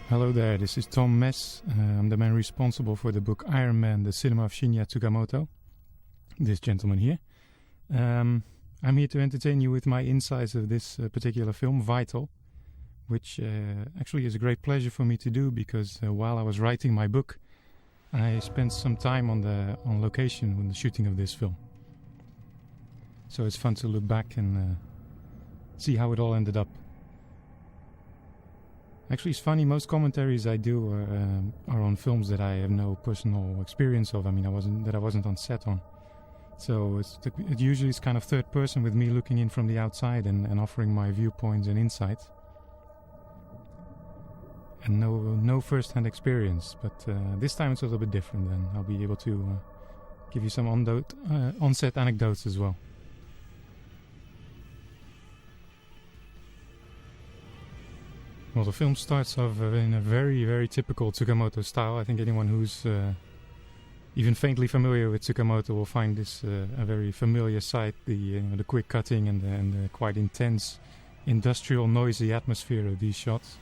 Hello there, this is Tom Mes. I'm the man responsible for the book Iron Man, the cinema of Shinya Tsukamoto. This gentleman here. I'm here to entertain you with my insights of this particular film, Vital, which actually is a great pleasure for me to do because while I was writing my book, I spent some time on location when the shooting of this film. So it's fun to look back and see how it all ended up. Actually, it's funny, most commentaries I do are on films that I have no personal experience of. I mean, I wasn't on set on. So it usually is kind of third person with me looking in from the outside and offering my viewpoints and insights. And no first-hand experience. But this time it's a little bit different, and I'll be able to give you some on-set anecdotes as well. Well, the film starts off in a very, very typical Tsukamoto style. I think anyone who's even faintly familiar with Tsukamoto will find this a very familiar sight. The quick cutting and the quite intense, industrial, noisy atmosphere of these shots.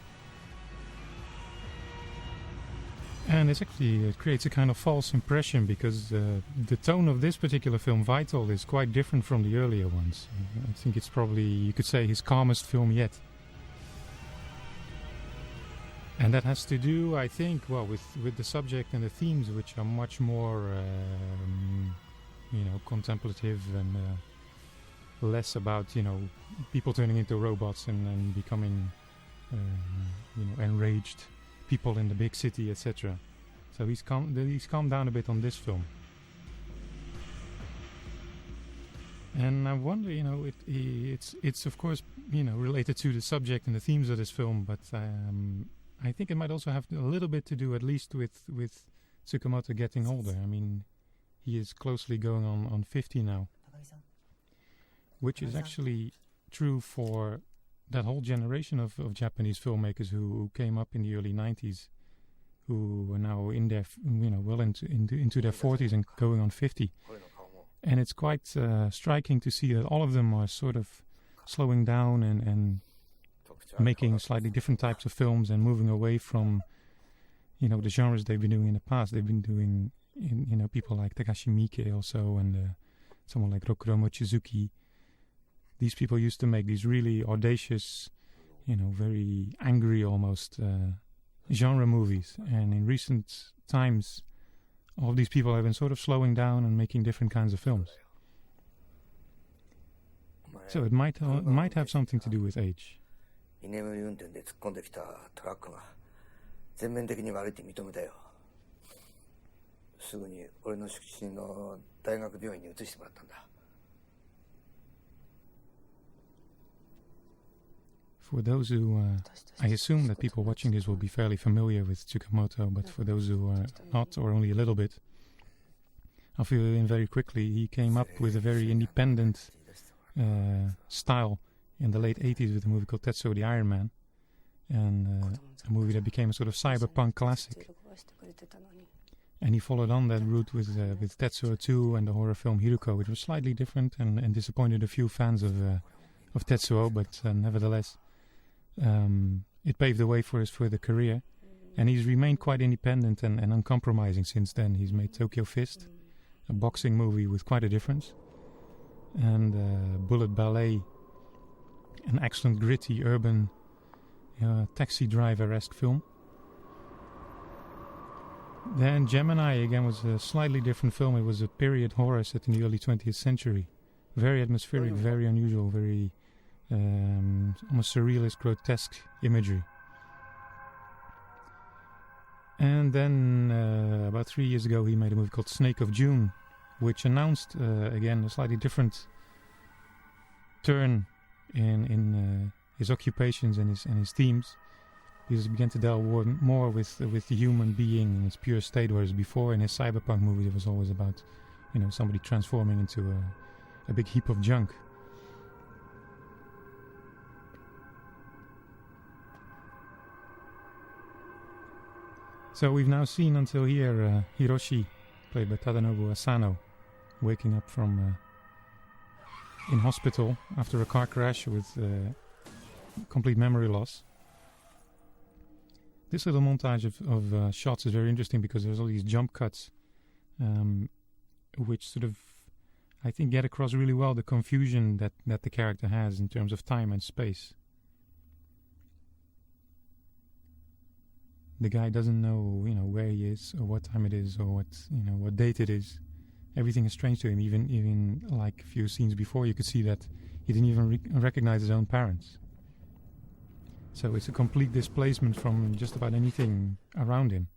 And it creates a kind of false impression because the tone of this particular film, Vital, is quite different from the earlier ones. I think it's probably, you could say, his calmest film yet. And that has to do, I think, well, with the subject and the themes, which are much more, contemplative and less about, people turning into robots and becoming, enraged people in the big city, etc. So he's calmed down a bit on this film. And I wonder, it's of course, related to the subject and the themes of this film, but I think it might also have a little bit to do, at least, with Tsukamoto getting older. I mean, he is closely going on 50 now, which is actually true for that whole generation of Japanese filmmakers who came up in the early 90s, who are now in their, well into their 40s and going on 50. And it's quite striking to see that all of them are sort of slowing down and making slightly different types of films and moving away from, the genres they've been doing in the past. They've been doing, people like Takashi Miike also, and someone like Rokuro Mochizuki. These people used to make these really audacious, very angry almost genre movies. And in recent times, all of these people have been sort of slowing down and making different kinds of films. So it might have something to do with age. 居眠り運転で突っ込んできたトラックが全面的に悪いって認めたよ。すぐに俺の出身の大学病院に移してもらったんだ。For those who, I assume that people watching this will be fairly familiar with Tsukamoto, but for those who are not, or only a little bit, I'll fill you in very quickly. He came up with a very independent style in the late 80s with a movie called Tetsuo the Iron Man, and a movie that became a sort of cyberpunk classic. And he followed on that route with Tetsuo 2 and the horror film Hiruko, which was slightly different and disappointed a few fans of Tetsuo, but nevertheless, it paved the way for his further career. And he's remained quite independent and uncompromising since then. He's made Tokyo Fist, a boxing movie with quite a difference, and Bullet Ballet, an excellent gritty urban taxi driver-esque film. Then Gemini again was a slightly different film. It was a period horror set in the early 20th century. Very atmospheric, very unusual, very almost surrealist, grotesque imagery. And then about 3 years ago he made a movie called Snake of June, which announced again a slightly different turn in his occupations and his themes, because he began to delve more with the human being in its pure state, whereas before in his cyberpunk movies it was always about somebody transforming into a big heap of junk. So we've now seen until here Hiroshi, played by Tadanobu Asano, waking up from in hospital after a car crash with complete memory loss. This little montage of shots is very interesting because there's all these jump cuts, which sort of, I think, get across really well the confusion that the character has in terms of time and space. The guy doesn't know, where he is or what time it is or what date it is. Everything is strange to him. Even like a few scenes before, you could see that he didn't even recognize his own parents. So it's a complete displacement from just about anything around him.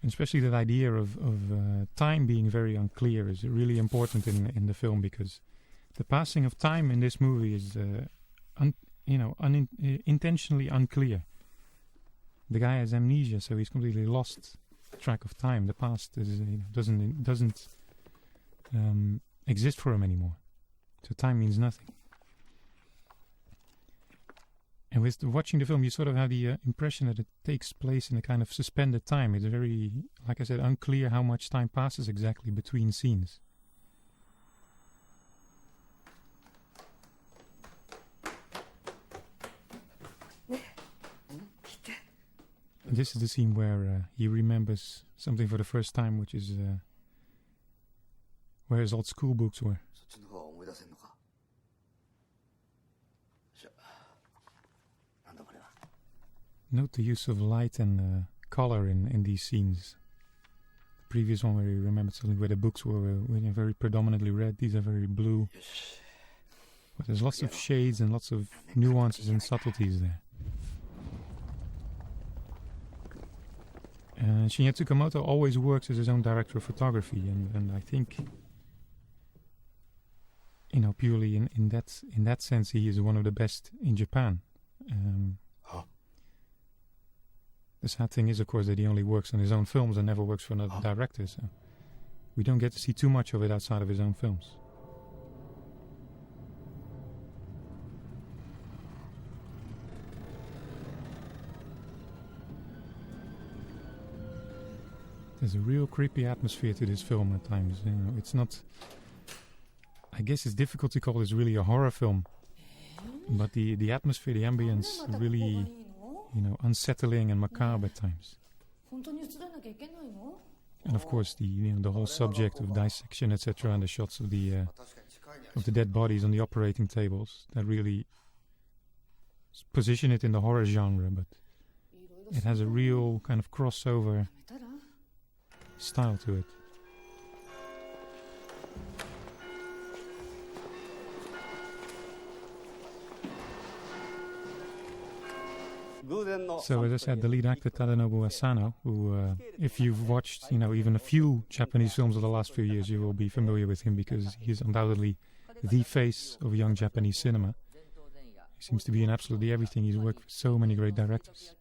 And especially that idea of time being very unclear is really important in the film, because the passing of time in this movie is intentionally unclear. The guy has amnesia, so he's completely lost track of time. The past doesn't exist for him anymore. So time means nothing. And with watching the film, you sort of have the impression that it takes place in a kind of suspended time. It's very, like I said, unclear how much time passes exactly between scenes. And this is the scene where he remembers something for the first time, which is where his old school books were. Note the use of light and color in these scenes. The previous one where he remembered something where the books were very predominantly red, these are very blue. But there's lots of shades and lots of nuances and subtleties there. Shinya Tsukamoto always works as his own director of photography, and I think, purely in that sense, he is one of the best in Japan. The sad thing is, of course, that he only works on his own films and never works for another director, so we don't get to see too much of it outside of his own films. There's a real creepy atmosphere to this film at times. It's not... I guess it's difficult to call this really a horror film, but the atmosphere, the ambience, really, unsettling and macabre at times. And of course, the whole subject of dissection, etc., and the shots of the dead bodies on the operating tables that really position it in the horror genre, but it has a real kind of crossover style to it. So as I said, the lead actor Tadanobu Asano, who if you've watched even a few Japanese films of the last few years, you will be familiar with him because he is undoubtedly the face of young Japanese cinema. He seems to be in absolutely everything. He's worked with so many great directors.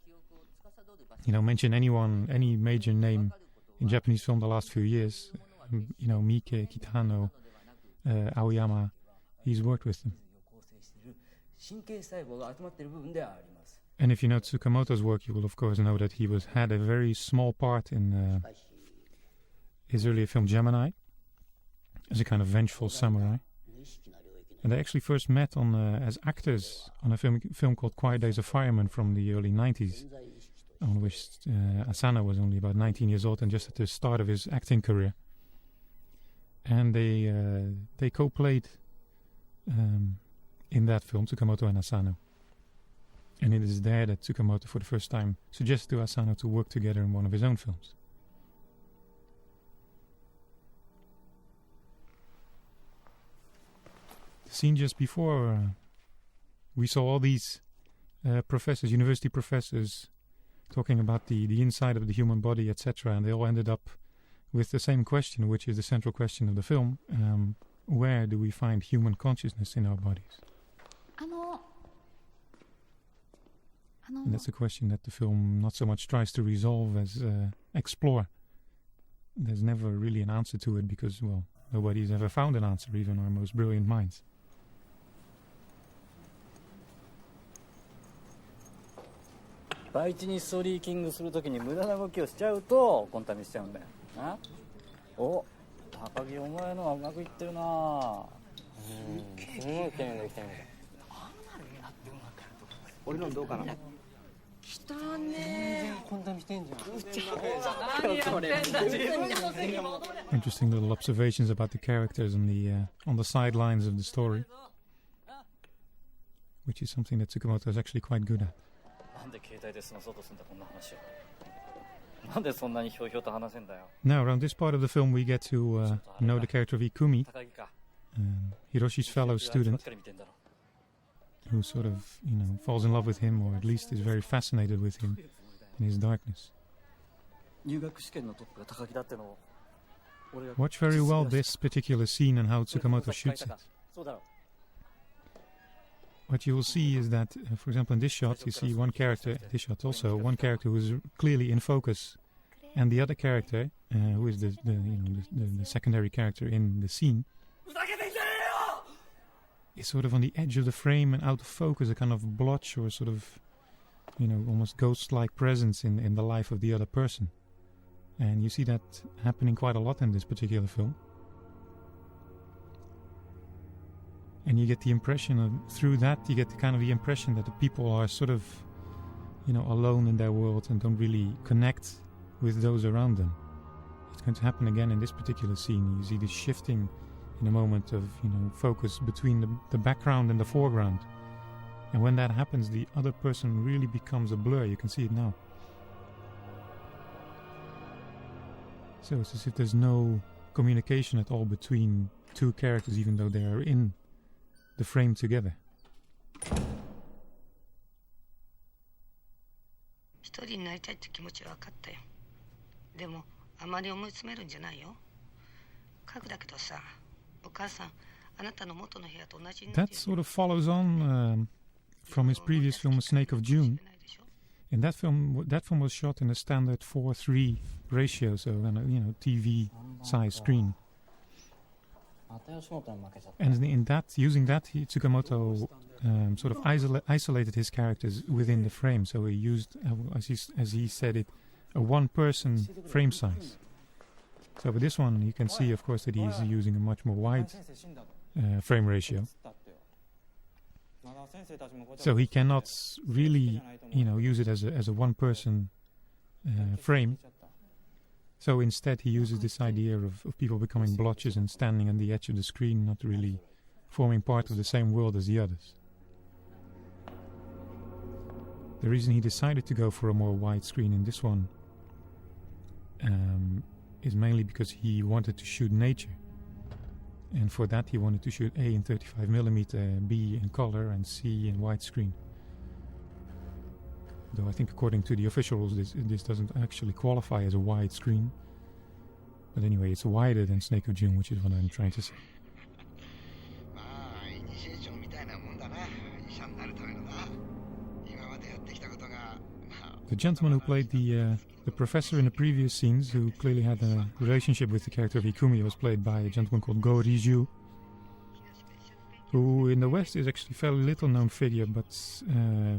Mention any major name in Japanese film the last few years, Miike, Kitano, Aoyama, he's worked with them. And if you know Tsukamoto's work, you will of course know that he had a very small part in his earlier film Gemini, as a kind of vengeful samurai. And they actually first met as actors on a film called Quiet Days of Fireman from the early 90s, on which Asano was only about 19 years old and just at the start of his acting career. And they co-played in that film, Tsukamoto and Asano. And it is there that Tsukamoto for the first time suggested to Asano to work together in one of his own films. The scene just before, we saw all these university professors, talking about the inside of the human body, etc., and they all ended up with the same question, which is the central question of the film: where do we find human consciousness in our bodies? And that's a question that the film not so much tries to resolve as explore. There's never really an answer to it because, well, nobody's ever found an answer, even our most brilliant minds. 倍地にストリーキングするときに無駄な動きをしちゃうとコンタミしちゃうんだよな。お、高木お前のはうまくいってるな。すごい懸念できてるんだ。あんなになってうまく俺のどうかな。汚ねこんな見てんじゃん。Interesting little observations about the characters on the sidelines of the story, which is something that Tsukamoto is actually quite good at. なんで携帯で済まそうとすんだこんな話を。なんでそんなにひょうひょうと話せんだよ。 Now, around this part of the film, we get to know the character of Ikumi, 高木か。 Hiroshi's fellow ばっ student, かり見てんだろ。 who sort of, falls in love with him, or at least is very fascinated with him in his darkness. 入学試験のトップが高木だってのを。俺が Watch very well this particular scene and how Tsukamoto shoots it. そうだろ。 What you will see is that, for example, in this shot, you see one character, this shot also, one character who is clearly in focus, and the other character, who is the secondary character in the scene, is sort of on the edge of the frame and out of focus, a kind of blotch or sort of, almost ghost-like presence in the life of the other person. And you see that happening quite a lot in this particular film. And you get the impression through that, you get the impression that the people are sort of, alone in their world and don't really connect with those around them. It's going to happen again in this particular scene. You see this shifting in a moment of, focus between the background and the foreground. And when that happens, the other person really becomes a blur. You can see it now. So it's as if there's no communication at all between two characters, even though they are in the frame together. 一人になりたいって気持ちは分かったよ。でもあまり思い詰めるんじゃないよ。家具だけどさ、お母さんあなたの元の部屋と同じになって That sort of follows on from his previous film Snake of June. In that film was shot in a standard 4:3 ratio, so on a TV size screen. And in that, using that, Tsukamoto sort of isolated his characters within the frame. So he used, as he said it, a one-person frame size. So with this one, you can see, of course, that he's using a much more wide frame ratio. So he cannot really, use it as a one-person frame. So instead he uses this idea of people becoming blotches and standing on the edge of the screen, not really forming part of the same world as the others. The reason he decided to go for a more wide screen in this one is mainly because he wanted to shoot nature. And for that he wanted to shoot A in 35mm, B in color and C in widescreen. Though I think according to the official rules this doesn't actually qualify as a wide screen. But anyway, it's wider than Snake of June, which is what I'm trying to say. The gentleman who played the professor in the previous scenes, who clearly had a relationship with the character of Ikumi, was played by a gentleman called Go Riju, who in the West is actually a fairly little known figure, but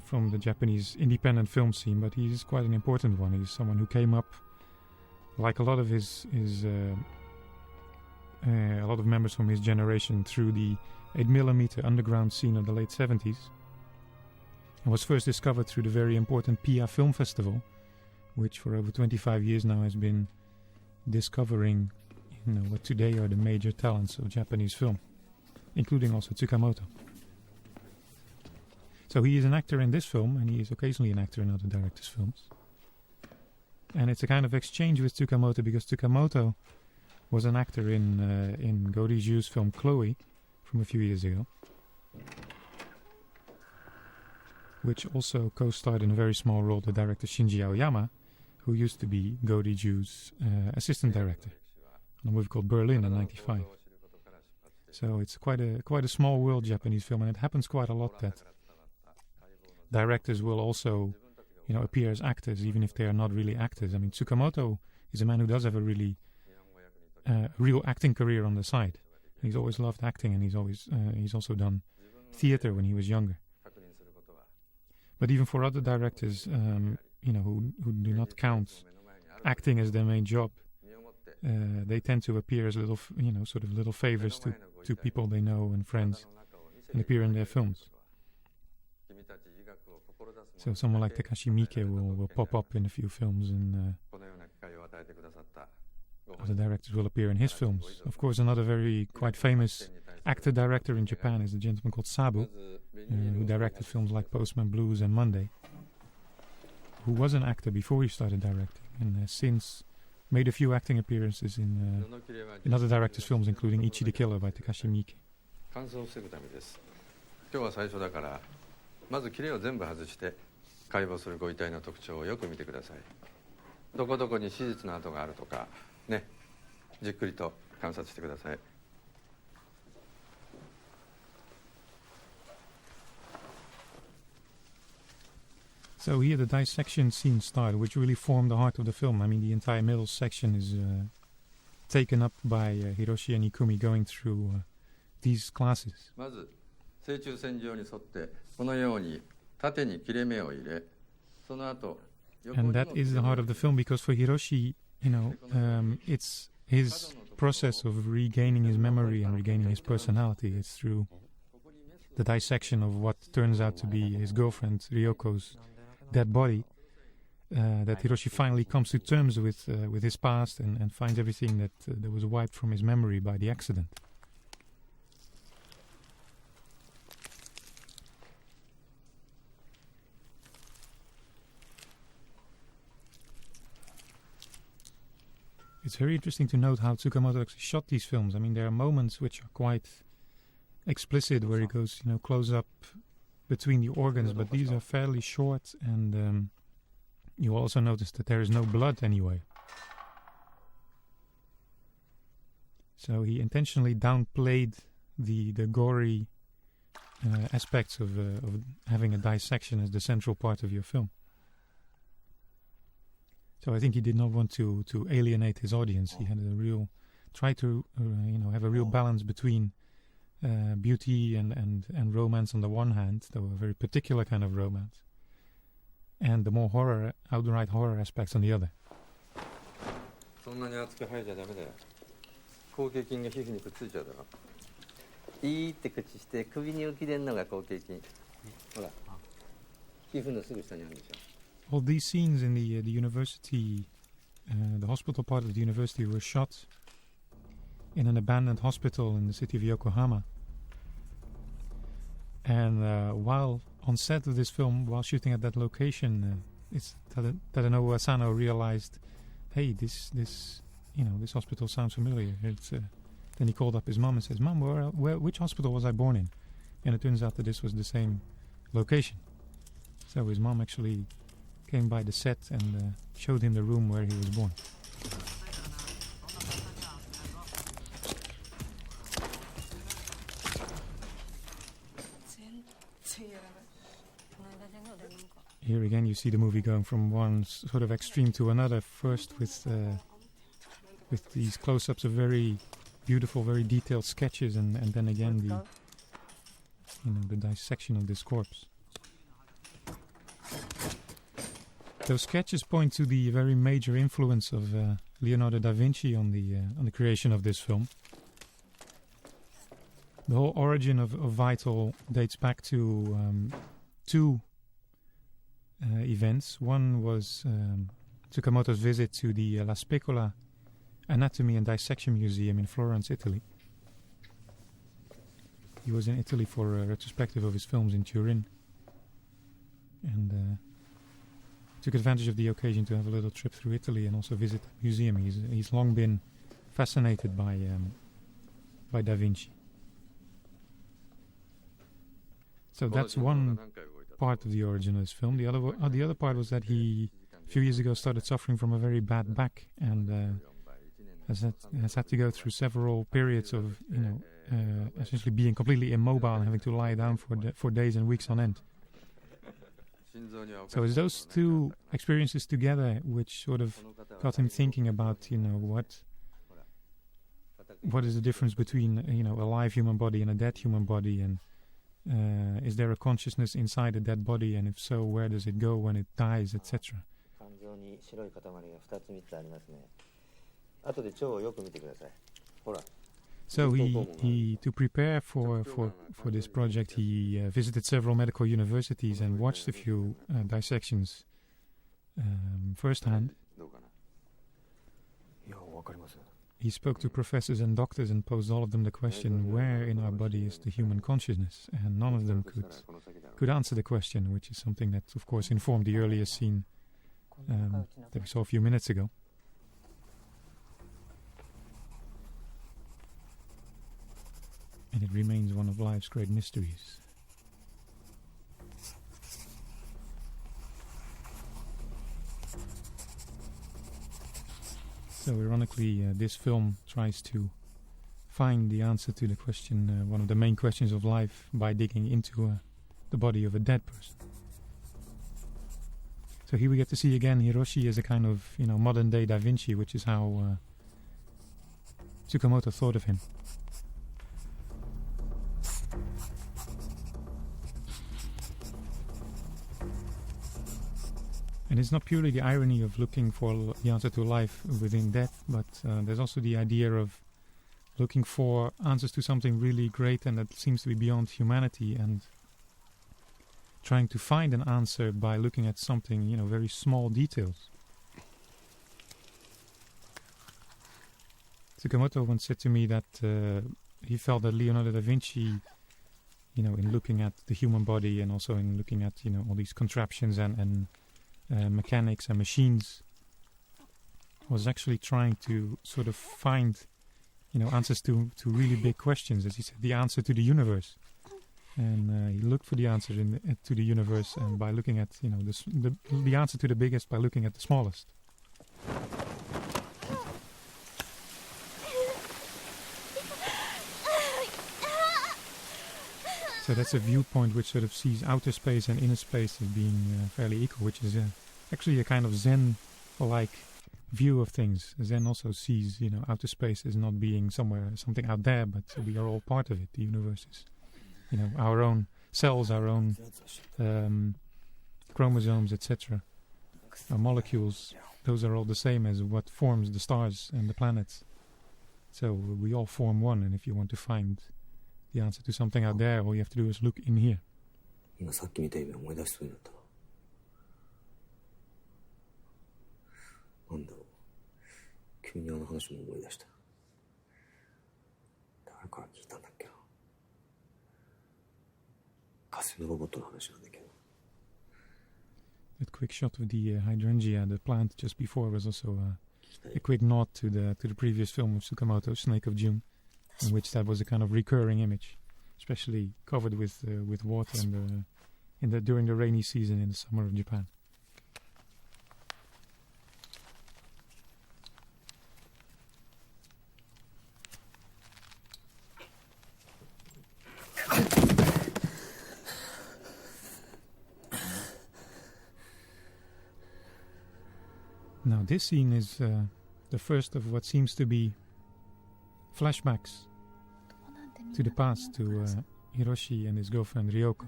from the Japanese independent film scene, but he's quite an important one. He's someone who came up, like a lot of a lot of members from his generation, through the 8mm underground scene of the late 70s, and was first discovered through the very important Pia Film Festival, which for over 25 years now has been discovering, what today are the major talents of Japanese film, including also Tsukamoto. So he is an actor in this film, and he is occasionally an actor in other directors' films. And it's a kind of exchange with Tsukamoto, because Tsukamoto was an actor in Go Riju's film Chloe from a few years ago, which also co-starred in a very small role the director Shinji Aoyama, who used to be Go Riju's assistant director on a movie called Berlin in '95. So it's quite a small world, Japanese film, and it happens quite a lot that directors will also, appear as actors, even if they are not really actors. I mean, Tsukamoto is a man who does have a really real acting career on the side. He's always loved acting, and he's also done theater when he was younger. But even for other directors, who do not count acting as their main job, they tend to appear as little, sort of little favors to people they know and friends, and appear in their films. So someone like Takashi Miike will pop up in a few films, and other directors will appear in his films. Of course, another very quite famous actor-director in Japan is a gentleman called Sabu, who directed films like Postman Blues and Monday, who was an actor before he started directing, and has since made a few acting appearances in other directors' films, including Ichi the Killer by Takashi Miike. 乾燥を防ぐためです。今日は最初だからまず切れを全部外して解剖するご遺体の特徴をよく見てください。どこどこに手術の跡があるとかね、じっくりと観察してください。So here the dissection scene started, which really formed the heart of the film. I mean, the entire middle section is taken up by Hiroshi and Ikumi going through these classes. まず正中線上に沿ってこのように縦に切れ目を入れ、その後 And that is the heart of the film, because for Hiroshi, it's his process of regaining his memory and regaining his personality. It's through the dissection of what turns out to be his girlfriend Ryoko's dead body that Hiroshi finally comes to terms with his past and finds everything that was wiped from his memory by the accident. It's very interesting to note how Tsukamoto actually shot these films. I mean, there are moments which are quite explicit, where he goes, close up between the organs, but these are fairly short, and you also notice that there is no blood anywhere. So he intentionally downplayed the gory aspects of having a dissection as the central part of your film. So I think he did not want to alienate his audience. He had tried to have a real balance between beauty and romance on the one hand, though a very particular kind of romance, and the more outright horror aspects on the other. そんなに熱く吐いちゃダメだよ。口径筋が皮膚にくっついちゃうだろ。いいって口して首に浮き出んのが口径筋。ほら、皮膚のすぐ下にあるでしょ。All these scenes in the university, the hospital part of the university, were shot in an abandoned hospital in the city of Yokohama. And while on set of this film, while shooting at that location, Tadanobu Asano realized, hey, this hospital sounds familiar. Then he called up his mom and says, "Mom, which hospital was I born in?" And it turns out that this was the same location. So his mom actually came by the set and showed him the room where he was born. Here again you see the movie going from one sort of extreme to another, first with these close-ups of very beautiful, very detailed sketches, and then again the dissection of this corpse. Those sketches point to the very major influence of Leonardo da Vinci on the creation of this film. The whole origin of Vital dates back to two events. One was Tsukamoto's visit to the La Specola Anatomy and Dissection Museum in Florence, Italy. He was in Italy for a retrospective of his films in Turin, and took advantage of the occasion to have a little trip through Italy and also visit the museum. He's long been fascinated by Da Vinci. So that's one part of the origin of this film. The other part was that he, a few years ago, started suffering from a very bad back, and has had to go through several periods of essentially being completely immobile and having to lie down for days and weeks on end. So it's those two experiences together which sort of got him thinking about, what is the difference between, a live human body and a dead human body, and is there a consciousness inside a dead body, and if so, where does it go when it dies, etc. 肝臓に白い塊が2つ3つありますね。後で腸をよく見てください。ほら、So he to prepare for this project, he visited several medical universities and watched a few dissections firsthand. いやわかります。 He spoke to professors and doctors and posed all of them the question, where in our body is the human consciousness? And none of them could answer the question, which is something that, of course, informed the earlier scene that we saw a few minutes ago. And it remains one of life's great mysteries. So ironically, this film tries to find the answer to the question, one of the main questions of life, by digging into the body of a dead person. So here we get to see again Hiroshi as a kind of, modern day Da Vinci, which is how Tsukamoto thought of him. And it's not purely the irony of looking for the answer to life within death, but there's also the idea of looking for answers to something really great and that seems to be beyond humanity, and trying to find an answer by looking at something, very small details. Tsukamoto once said to me that he felt that Leonardo da Vinci, in looking at the human body and also in looking at, all these contraptions and mechanics and machines, was actually trying to sort of find, answers to really big questions. As he said, the answer to the universe. And he looked for the answer to the universe, and by looking at, the answer to the biggest by looking at the smallest. So that's a viewpoint which sort of sees outer space and inner space as being fairly equal, which is actually a kind of Zen-like view of things. Zen also sees, outer space as not being something out there, but we are all part of it. The universe is, our own cells, our own chromosomes, etc. Our molecules, those are all the same as what forms the stars and the planets. So we all form one, and if you want to find the answer to something out there, all you have to do is look in here. 今さっき見た夢思い出しそうになったな。なんだろう。急にあの話も思い出した。誰から聞いたんだっけな。火星のロボットの話なんだけど。That quick shot of the hydrangea, the plant just before, was also a quick nod to the previous film of Tsukamoto, Snake of June, in which that was a kind of recurring image, especially covered with water during the rainy season in the summer of Japan. Now this scene is the first of what seems to be flashbacks to the past, to Hiroshi and his girlfriend Ryoko.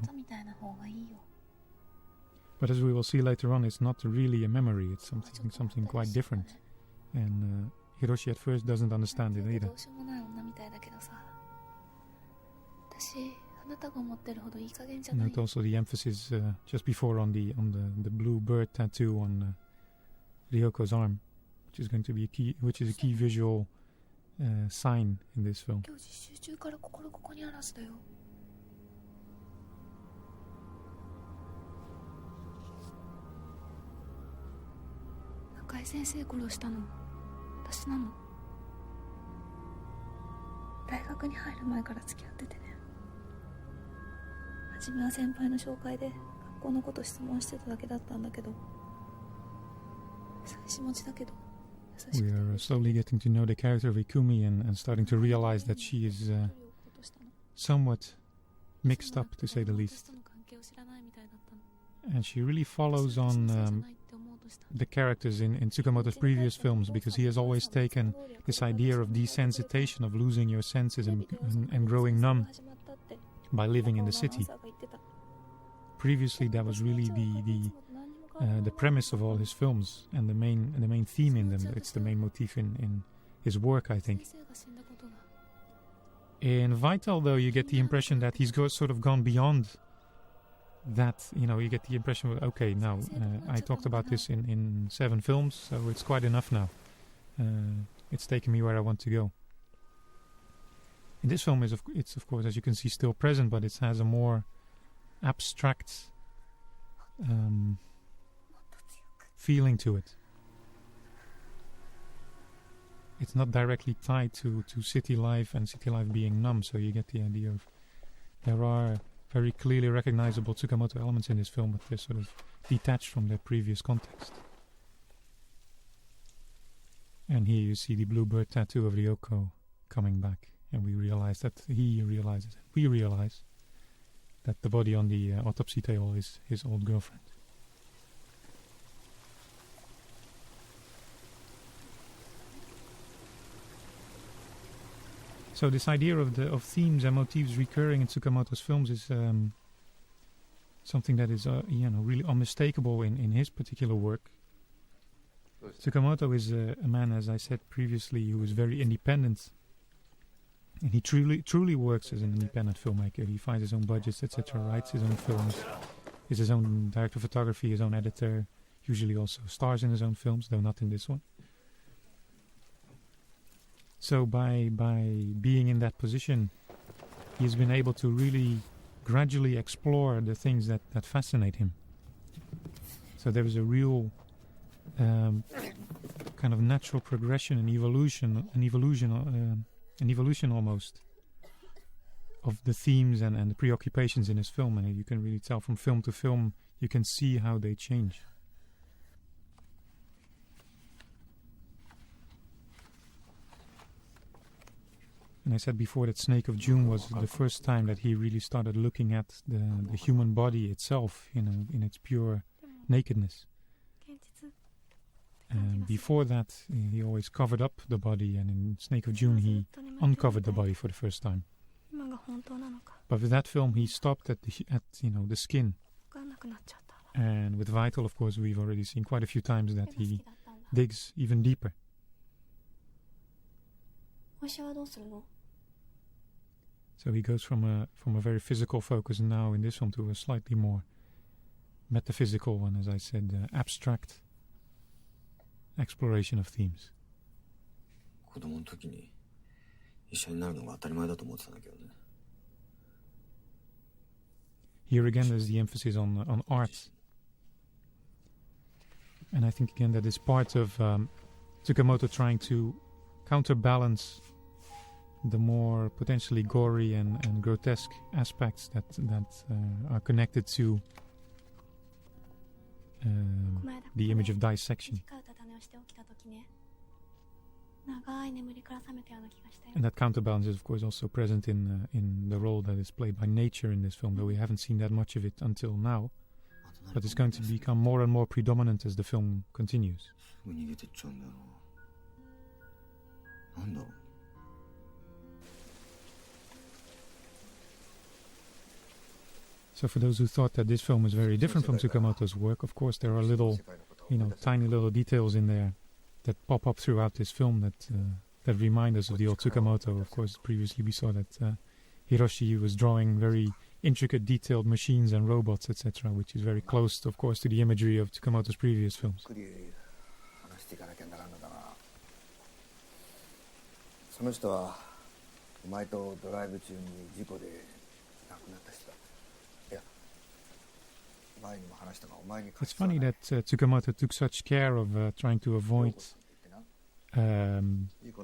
But as we will see later on, it's not really a memory, it's something quite different. And Hiroshi at first doesn't understand it either. Note also the emphasis just before on the blue bird tattoo on Ryoko's arm, which is going to be a key visual sign in this film. We are slowly getting to know the character of Ikumi and starting to realize that she is somewhat mixed up, to say the least. And she really follows on the characters in Tsukamoto's previous films, because he has always taken this idea of desensitization, of losing your senses and growing numb by living in the city. Previously, that was really the premise of all his films and the main theme in them. It's the main motif in his work, I think. In Vital, though, you get the impression that he's sort of gone beyond that. You get the impression of, okay, now I talked about this in 7 films, so it's quite enough now. It's taken me where I want to go. In this film, it's of course, as you can see, still present, but it has a more abstract feeling to it. It's not directly tied to city life and city life being numb, so you get the idea of there are very clearly recognizable Tsukamoto elements in this film, but they're sort of detached from their previous context. And here you see the bluebird tattoo of Ryoko coming back, and we realize that we realize that the body on the autopsy table is his old girlfriend. So this idea of themes and motifs recurring in Tsukamoto's films is something that is really unmistakable in his particular work. Tsukamoto is a man, as I said previously, who is very independent, and he truly works as an independent filmmaker. He finds his own budgets, etc., writes his own films, is his own director of photography, his own editor, usually also stars in his own films, though not in this one. So by being in that position, he's been able to really gradually explore the things that fascinate him. So there is a real kind of natural progression and evolution almost of the themes and the preoccupations in his film, and you can really tell from film to film, you can see how they change. And I said before that Snake of June was the first time that he really started looking at the human body itself, in its pure nakedness. And before that, he always covered up the body, and in Snake of June he uncovered the body for the first time. But with that film, he stopped at the skin. And with Vital, of course, we've already seen quite a few times that he digs even deeper. So he goes from a very physical focus now in this film to a slightly more metaphysical one, as I said, abstract exploration of themes. Here again there's the emphasis on art. And I think again that is part of Tsukamoto trying to counterbalance the more potentially gory and grotesque aspects that are connected to the image of dissection. And that counterbalance is of course also present in the role that is played by nature in this film, though we haven't seen that much of it until now. But it's going to become more and more predominant as the film continues. So for those who thought that this film is very different from Tsukamoto's work, of course there are tiny little details in there that pop up throughout this film that remind us of the old Tsukamoto. Of course, previously we saw that Hiroshi was drawing very intricate, detailed machines and robots, etc., which is very close, of course, to the imagery of Tsukamoto's previous films. It's funny that Tsukamoto took such care of trying to avoid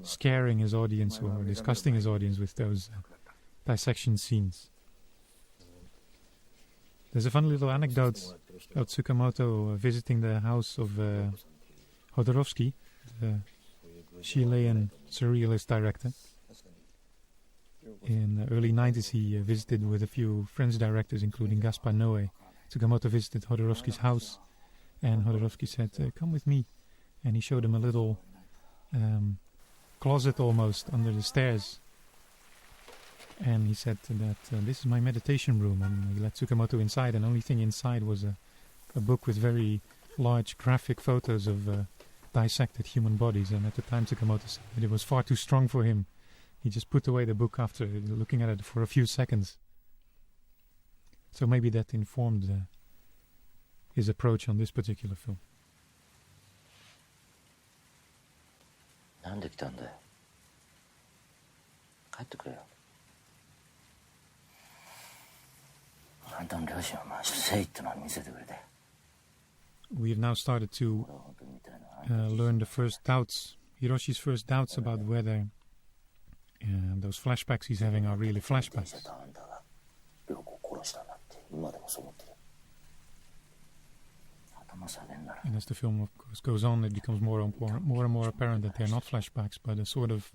scaring his audience or disgusting his audience with those dissection scenes. There's a funny little anecdote about Tsukamoto visiting the house of Jodorowsky, the Chilean surrealist director. In the early 90s he visited with a few French directors, including Gaspar Noé. Tsukamoto visited Jodorowsky's house, and Jodorowsky said, come with me. And he showed him a little closet almost under the stairs. And he said that this is my meditation room, and he let Tsukamoto inside, and the only thing inside was a book with very large graphic photos of dissected human bodies. And at the time Tsukamoto said that it was far too strong for him, He just put away the book after looking at it for a few seconds. So maybe that informed his approach on this particular film. なんで来たんだよ。帰ってくれよ。あんたの両親はまあ誠意ってのを見せてくれて。We have now started to learn the first doubts, Hiroshi's first doubts about whether those flashbacks he's having are really flashbacks. And as the film, of course, goes on, it becomes more and more apparent that they're not flashbacks, but a sort of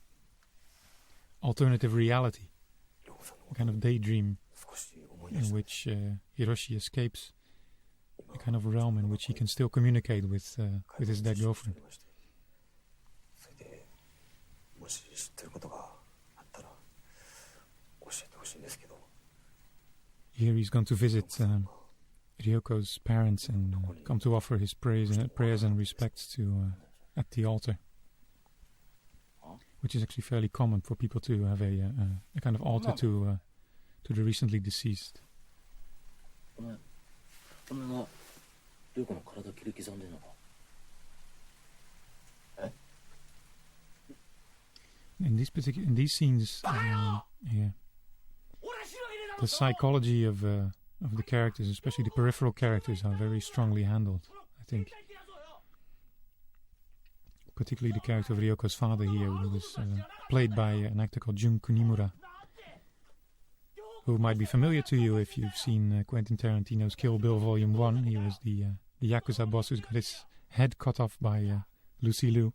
alternative reality, a kind of daydream in which Hiroshi escapes a kind of realm in which he can still communicate with his dead girlfriend. Here he's going to visit Ryoko's parents and come to offer his prayers and respects to at the altar, which is actually fairly common for people to have a kind of altar to the recently deceased. In these scenes, the psychology of the characters, especially the peripheral characters, are very strongly handled, I think. Particularly the character of Ryoko's father here, who was played by an actor called Jun Kunimura, who might be familiar to you if you've seen Quentin Tarantino's Kill Bill Volume 1. He was the Yakuza boss who's got his head cut off by Lucy Liu.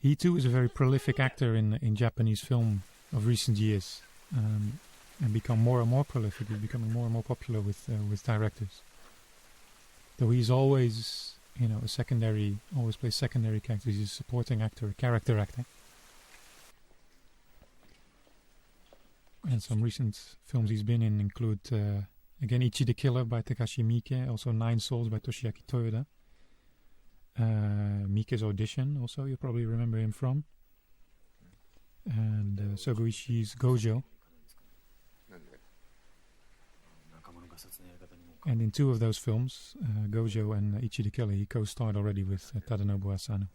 He too is a very prolific actor in Japanese film of recent years, and become more and more prolific. He's becoming more and more popular with directors. Though he's always, always plays secondary characters. He's a supporting actor, a character actor. And some recent films he's been in include, again, Ichi the Killer by Takashi Miike, also Nine Souls by Toshiaki Toyoda. Miike's Audition, also, you probably remember him from. And Sogoishi's Gojo. And in two of those films, Gojo and Ichi the Killer, he co-starred already with Tadanobu Asano.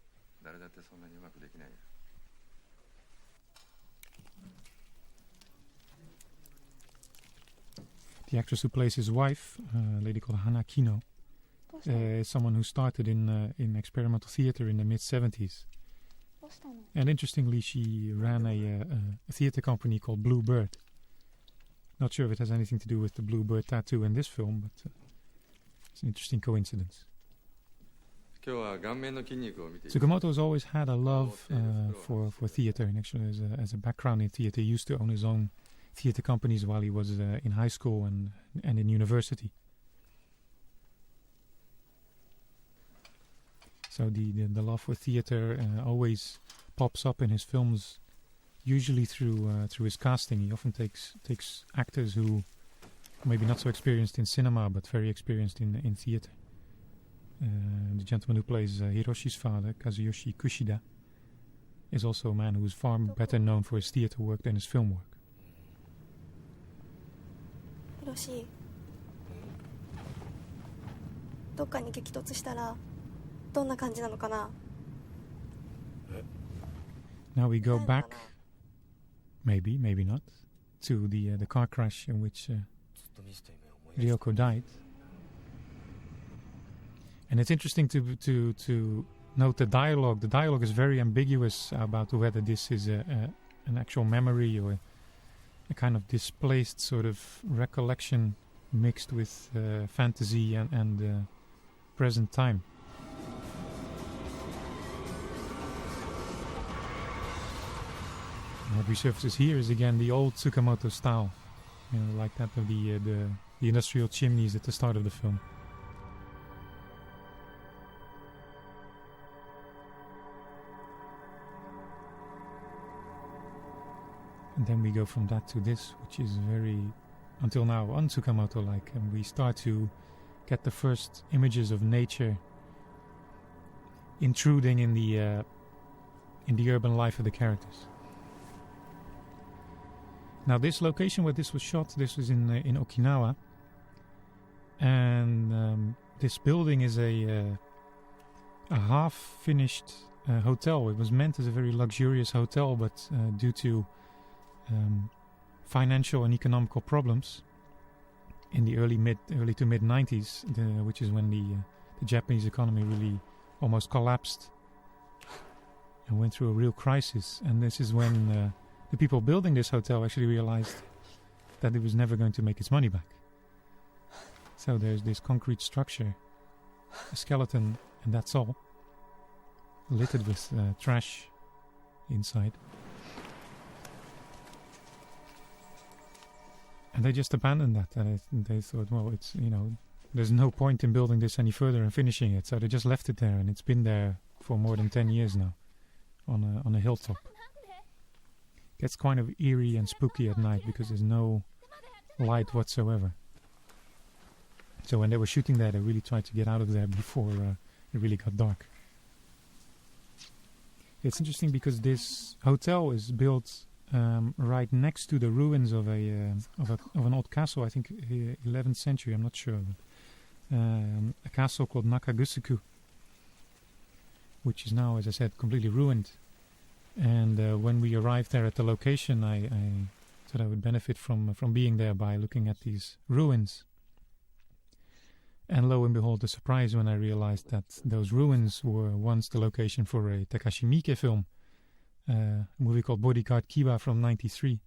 The actress who plays his wife, a lady called Hana Kino, is someone who started in experimental theater in the mid-70s. And interestingly, she ran a theater company called Blue Bird. Not sure if it has anything to do with the Blue Bird tattoo in this film, but it's an interesting coincidence. Tsukamoto has always had a love for theater, and actually as a background in theater, he used to own his own theater companies while he was in high school and in university. So the love for theater always pops up in his films, usually through his casting. He often takes actors who maybe not so experienced in cinema, but very experienced in theater. The gentleman who plays Hiroshi's father, Kazuyoshi Kushida, is also a man who is far better known for his theater work than his film work. Hiroshi, どっかに激突したらどんな感じなのかな? Now we go back, maybe not, to the car crash in which Ryoko died. And it's interesting to note the dialogue. The dialogue is very ambiguous about whether this is an actual memory or a kind of displaced sort of recollection mixed with fantasy and present time. What resurfaces here is again the old Tsukamoto style, like that of the industrial chimneys at the start of the film. And then we go from that to this, which is very, until now, un-Tsukamoto-like, and we start to get the first images of nature intruding in the in the urban life of the characters. Now, this location where this was shot, this was in Okinawa, and this building is a half-finished hotel. It was meant as a very luxurious hotel, but due to financial and economical problems in the early to mid 90s, which is when the Japanese economy really almost collapsed and went through a real crisis. And this is when the people building this hotel actually realized that it was never going to make its money back. So there's this concrete structure, a skeleton, and that's all, littered with trash inside. And they just abandoned that. And they thought, well, it's, there's no point in building this any further and finishing it. So they just left it there, and it's been there for more than 10 years now, on a hilltop. Gets kind of eerie and spooky at night because there's no light whatsoever. So when they were shooting there, they really tried to get out of there before it really got dark. It's interesting because this hotel is built right next to the ruins of an old castle. I think 11th century. I'm not sure. A castle called Nakagusuku, which is now, as I said, completely ruined. And when we arrived there at the location, I thought I would benefit from being there by looking at these ruins. And lo and behold, the surprise when I realized that those ruins were once the location for a Takashi Miike film, a movie called Bodyguard Kiba from '93,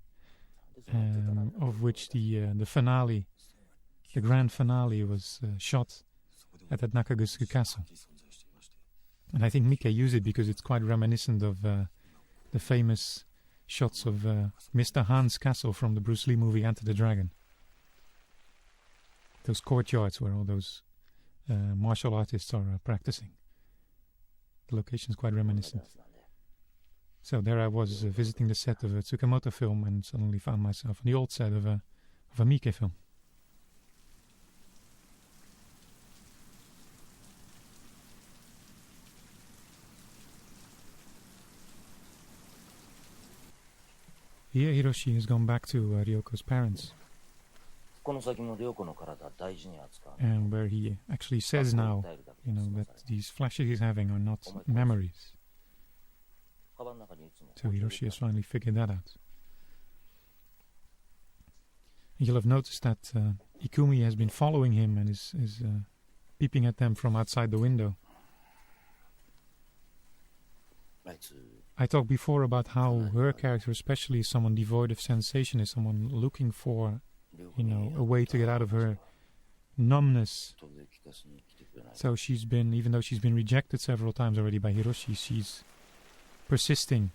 of which the finale, the grand finale, was shot at that Nakagusuku castle. And I think Miike used it because it's quite reminiscent of the famous shots of Mr. Han's castle from the Bruce Lee movie Enter the Dragon. Those courtyards where all those martial artists are practicing. The location is quite reminiscent. So there I was visiting the set of a Tsukamoto film and suddenly found myself on the old set of a Miike film. Here Hiroshi has gone back to Ryoko's parents. And where he actually says now, that these flashes he's having are not memories. So Hiroshi has finally figured that out. You'll have noticed that Ikumi has been following him and is peeping at them from outside the window. I talked before about how her character, especially someone devoid of sensation, is someone looking for, a way to get out of her numbness. So she's been, even though she's been rejected several times already by Hiroshi, she's persisting.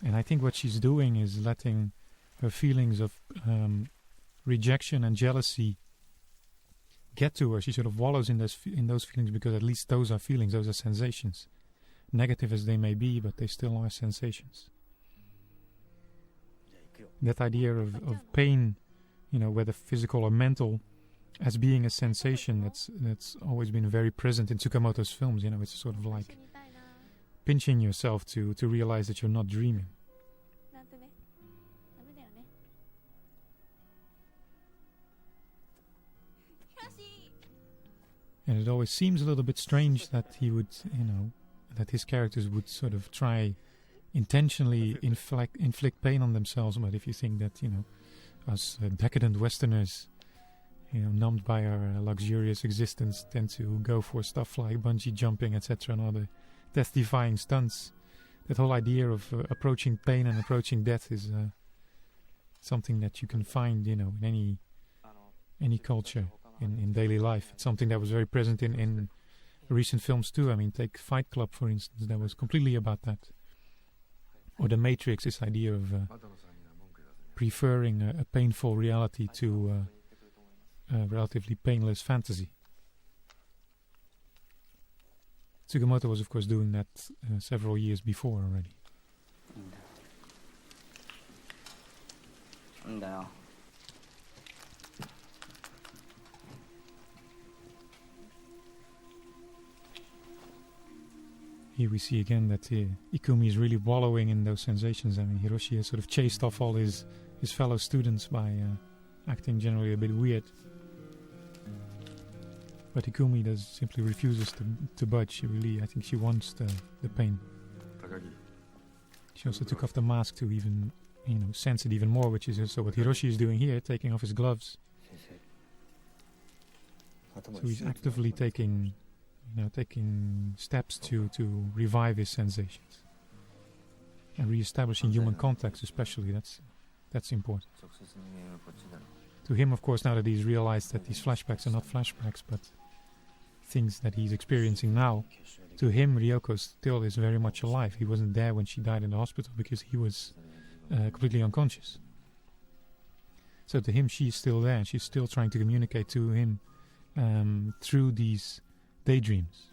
And I think what she's doing is letting her feelings of rejection and jealousy get to her. She sort of wallows in those feelings because at least those are feelings, those are sensations. Negative as they may be, but they still are sensations. That idea of pain, whether physical or mental, as being a sensation, that's always been very present in Tsukamoto's films. It's sort of like pinching yourself to realize that you're not dreaming. And it always seems a little bit strange that he would, that his characters would sort of try intentionally inflict pain on themselves. But if you think that, us decadent Westerners, numbed by our luxurious existence, tend to go for stuff like bungee jumping, etc., and other death-defying stunts, that whole idea of approaching pain and approaching death is something that you can find, in any culture in daily life. It's something that was very present in recent films too. I mean, take Fight Club, for instance, that was completely about that. Or The Matrix, this idea of preferring a painful reality to a relatively painless fantasy. Tsukamoto was, of course, doing that several years before already. here we see again that Ikumi is really wallowing in those sensations. I mean, Hiroshi has sort of chased off all his fellow students by acting generally a bit weird. But Ikumi simply refuses to budge. I think she wants the pain. She also took off the mask to even, sense it even more, which is also what Hiroshi is doing here, taking off his gloves. So he's actively taking steps to revive his sensations. And re-establishing human contacts especially, that's important. To him, of course, now that he's realized that these flashbacks are not flashbacks, but things that he's experiencing now, to him, Ryoko still is very much alive. He wasn't there when she died in the hospital because he was completely unconscious. So to him, she's still there, and she's still trying to communicate to him through these daydreams.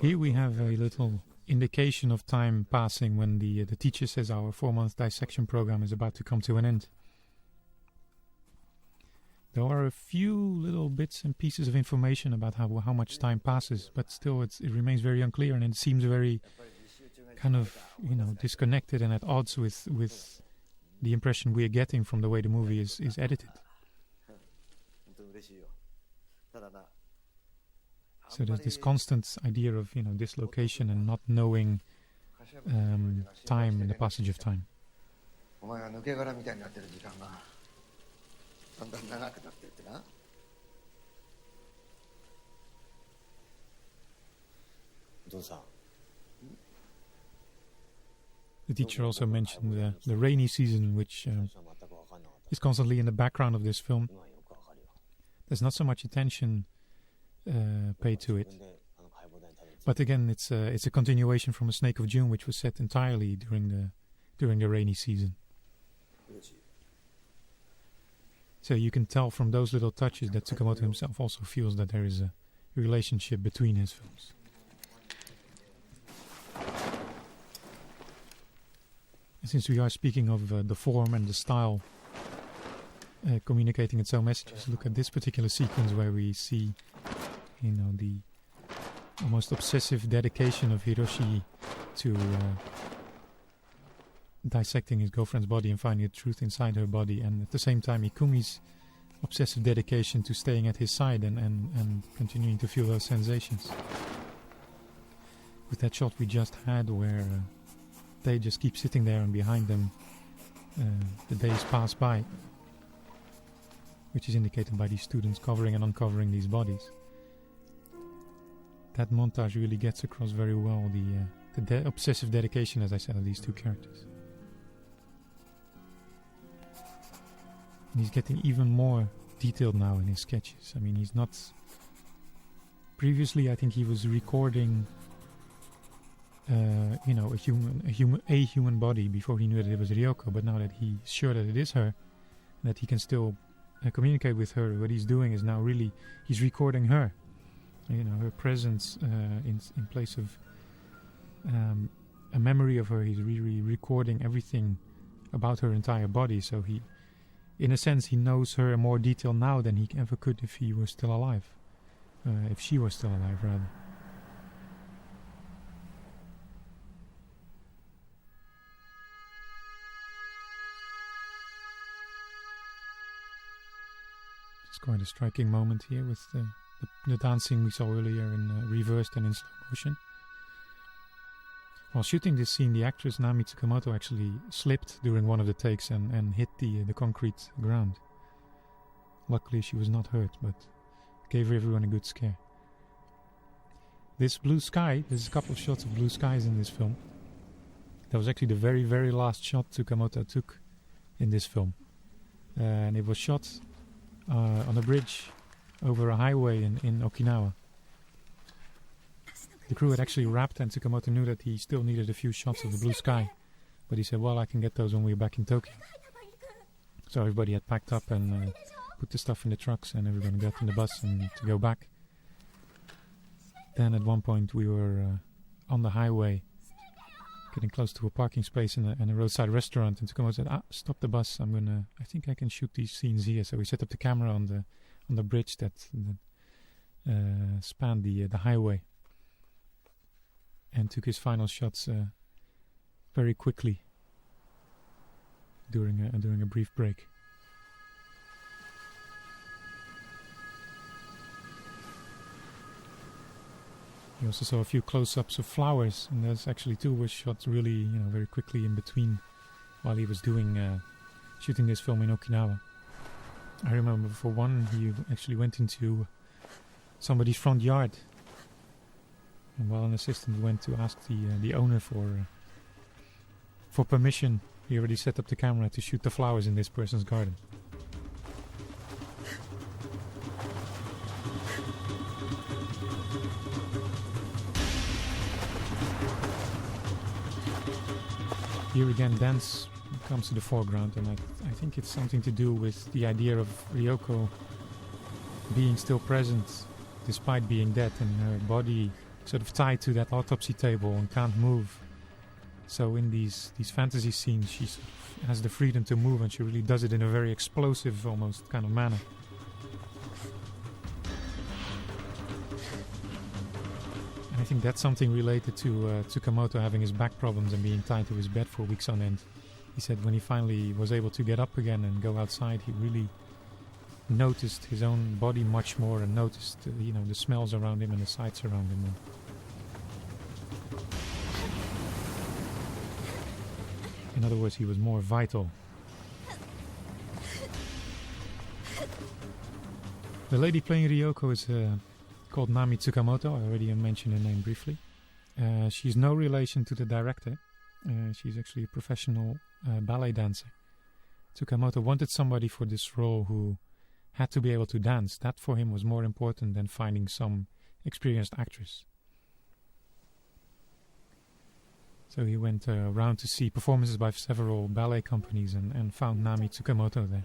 Here we have a little indication of time passing when the teacher says our 4-month dissection program is about to come to an end. There are a few little bits and pieces of information about how much time passes, but still it remains very unclear, and it seems very kind of disconnected and at odds with the impression we are getting from the way the movie is edited. So there's this constant idea of dislocation and not knowing time and the passage of time. The teacher also mentioned the rainy season, which is constantly in the background of this film. There's not so much attention paid to it, but again, it's a continuation from A Snake of June, which was set entirely during the rainy season. So you can tell from those little touches that Tsukamoto himself also feels that there is a relationship between his films. And since we are speaking of the form and the style communicating its own messages, look at this particular sequence where we see the almost obsessive dedication of Hiroshi to dissecting his girlfriend's body and finding the truth inside her body, and at the same time Ikumi's obsessive dedication to staying at his side and continuing to feel those sensations. With that shot we just had where they just keep sitting there and behind them the days pass by, which is indicated by these students covering and uncovering these bodies. That montage really gets across very well the obsessive dedication, as I said, of these two characters. And he's getting even more detailed now in his sketches. I mean, he's not... Previously, I think he was recording, a human body before he knew that it was Ryoko. But now that he's sure that it is her, that he can still communicate with her, what he's doing is now really he's recording her. Her presence in place of a memory of her. He's really recording everything about her entire body. So he, in a sense, he knows her in more detail now than he ever could if he was still alive. If she was still alive, rather. It's quite a striking moment here with the dancing we saw earlier in reversed and in slow motion. While shooting this scene, the actress Nami Tsukamoto actually slipped during one of the takes and hit the concrete ground. Luckily she was not hurt, but gave everyone a good scare. This blue sky, there's a couple of shots of blue skies in this film. That was actually the very, very last shot Tsukamoto took in this film. And it was shot on a bridge over a highway in Okinawa. The crew had actually wrapped, and Tsukamoto knew that he still needed a few shots of the blue sky. But he said, well, I can get those when we're back in Tokyo. So everybody had packed up and put the stuff in the trucks and everyone got in the bus and to go back. Then at one point we were on the highway, getting close to a parking space and a roadside restaurant, and Tsukamoto said, stop the bus, I think I can shoot these scenes here. So we set up the camera on the bridge that spanned the highway, and took his final shots very quickly during a brief break. You also saw a few close-ups of flowers, and there's actually two were shot really, very quickly in between while he was shooting this film in Okinawa. I remember for one, he actually went into somebody's front yard, and while an assistant went to ask the owner for permission, he already set up the camera to shoot the flowers in this person's garden. Here again, dance comes to the foreground, and I think it's something to do with the idea of Ryoko being still present despite being dead, and her body sort of tied to that autopsy table and can't move. So in these fantasy scenes, she sort of has the freedom to move, and she really does it in a very explosive, almost kind of manner. I think that's something related to Tsukamoto having his back problems and being tied to his bed for weeks on end. He said when he finally was able to get up again and go outside, he really noticed his own body much more, and noticed the smells around him and the sights around him. In other words, he was more vital. The lady playing Ryoko is called Nami Tsukamoto. I already mentioned her name briefly. She's no relation to the director. She's actually a professional ballet dancer. Tsukamoto wanted somebody for this role who had to be able to dance. That for him was more important than finding some experienced actress. So he went around to see performances by several ballet companies and found Nami Tsukamoto there,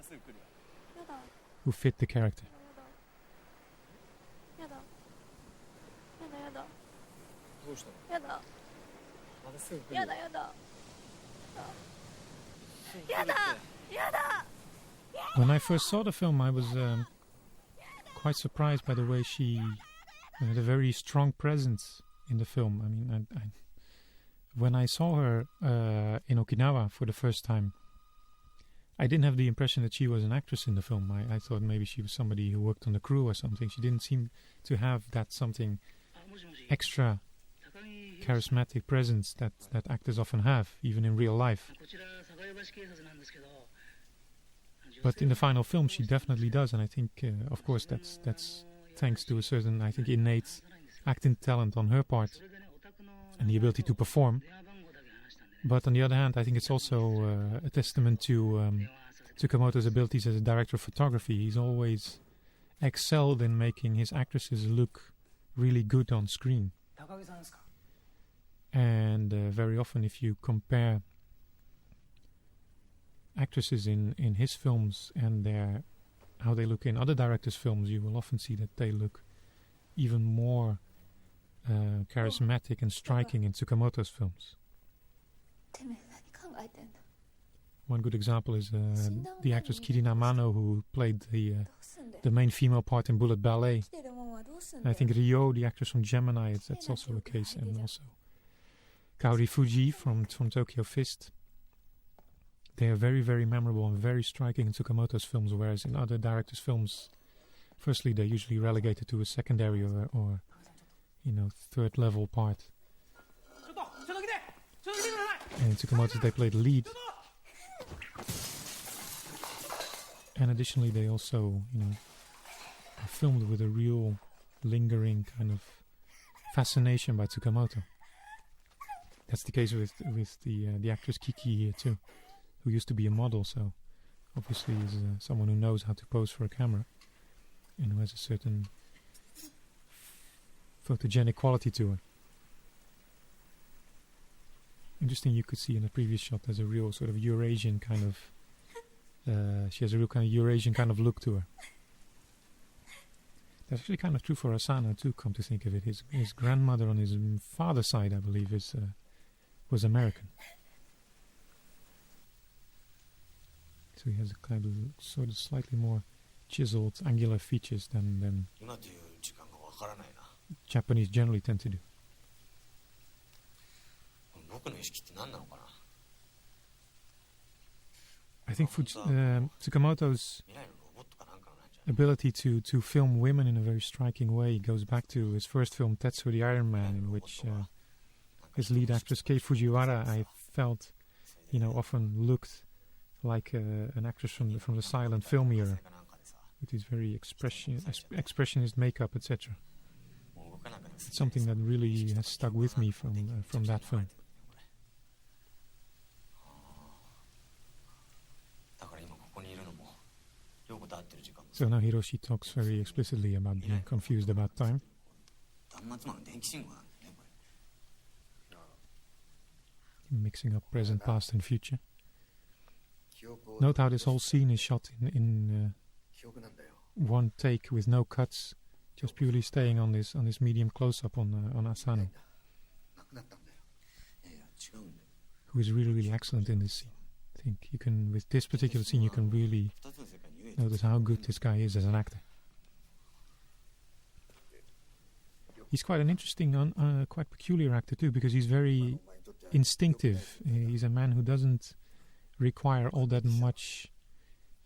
who fit the character. When I first saw the film, I was quite surprised by the way she had a very strong presence in the film. I mean, when I saw her in Okinawa for the first time, I didn't have the impression that she was an actress in the film. I thought maybe she was somebody who worked on the crew or something. She didn't seem to have that something extra charismatic presence that actors often have, even in real life. But in the final film, she definitely does, and I think, of course, that's thanks to a certain, I think, innate acting talent on her part and the ability to perform. But on the other hand, I think it's also a testament to Tsukamoto's abilities as a director of photography. He's always excelled in making his actresses look really good on screen. And very often, if you compare actresses in his films and how they look in other directors' films, you will often see that they look even more charismatic and striking in Tsukamoto's films. One good example is the actress Kirina Mano, who played the main female part in Bullet Ballet. And I think Ryo, the actress from Gemini, that's also the case, and also Kaori Fuji from Tokyo Fist. They are very, very memorable and very striking in Tsukamoto's films, whereas in other directors' films, firstly, they're usually relegated to a secondary or third level part. And in Tsukamoto's, they play the lead. And additionally, they also, are filmed with a real lingering kind of fascination by Tsukamoto. That's the case with the actress Kiki here too, who used to be a model, so obviously is someone who knows how to pose for a camera and who has a certain photogenic quality to her. Interesting, you could see in the previous shot there's a real sort of Eurasian kind of She has a real kind of Eurasian kind of look to her. That's actually kind of true for Asano too, come to think of it. His grandmother on his father's side, I believe, was American. So he has a kind of sort of slightly more chiseled, angular features than Japanese generally tend to do. I think Tsukamoto's ability to film women in a very striking way goes back to his first film, Tetsuo the Iron Man, in which his lead actress Kei Fujiwara, I felt, often looked like an actress from the silent film era, with his very expressionist makeup, etc. It's something that really has stuck with me from that film. So now Hiroshi talks very explicitly about being confused about time. Mixing up present, past and future. Note how this whole scene is shot in one take with no cuts, just purely staying on this medium close-up on Asano, who is really, really excellent in this scene. I think with this particular scene, you can really notice how good this guy is as an actor. He's quite an interesting, quite peculiar actor too, because he's very instinctive. He's a man who doesn't require all that much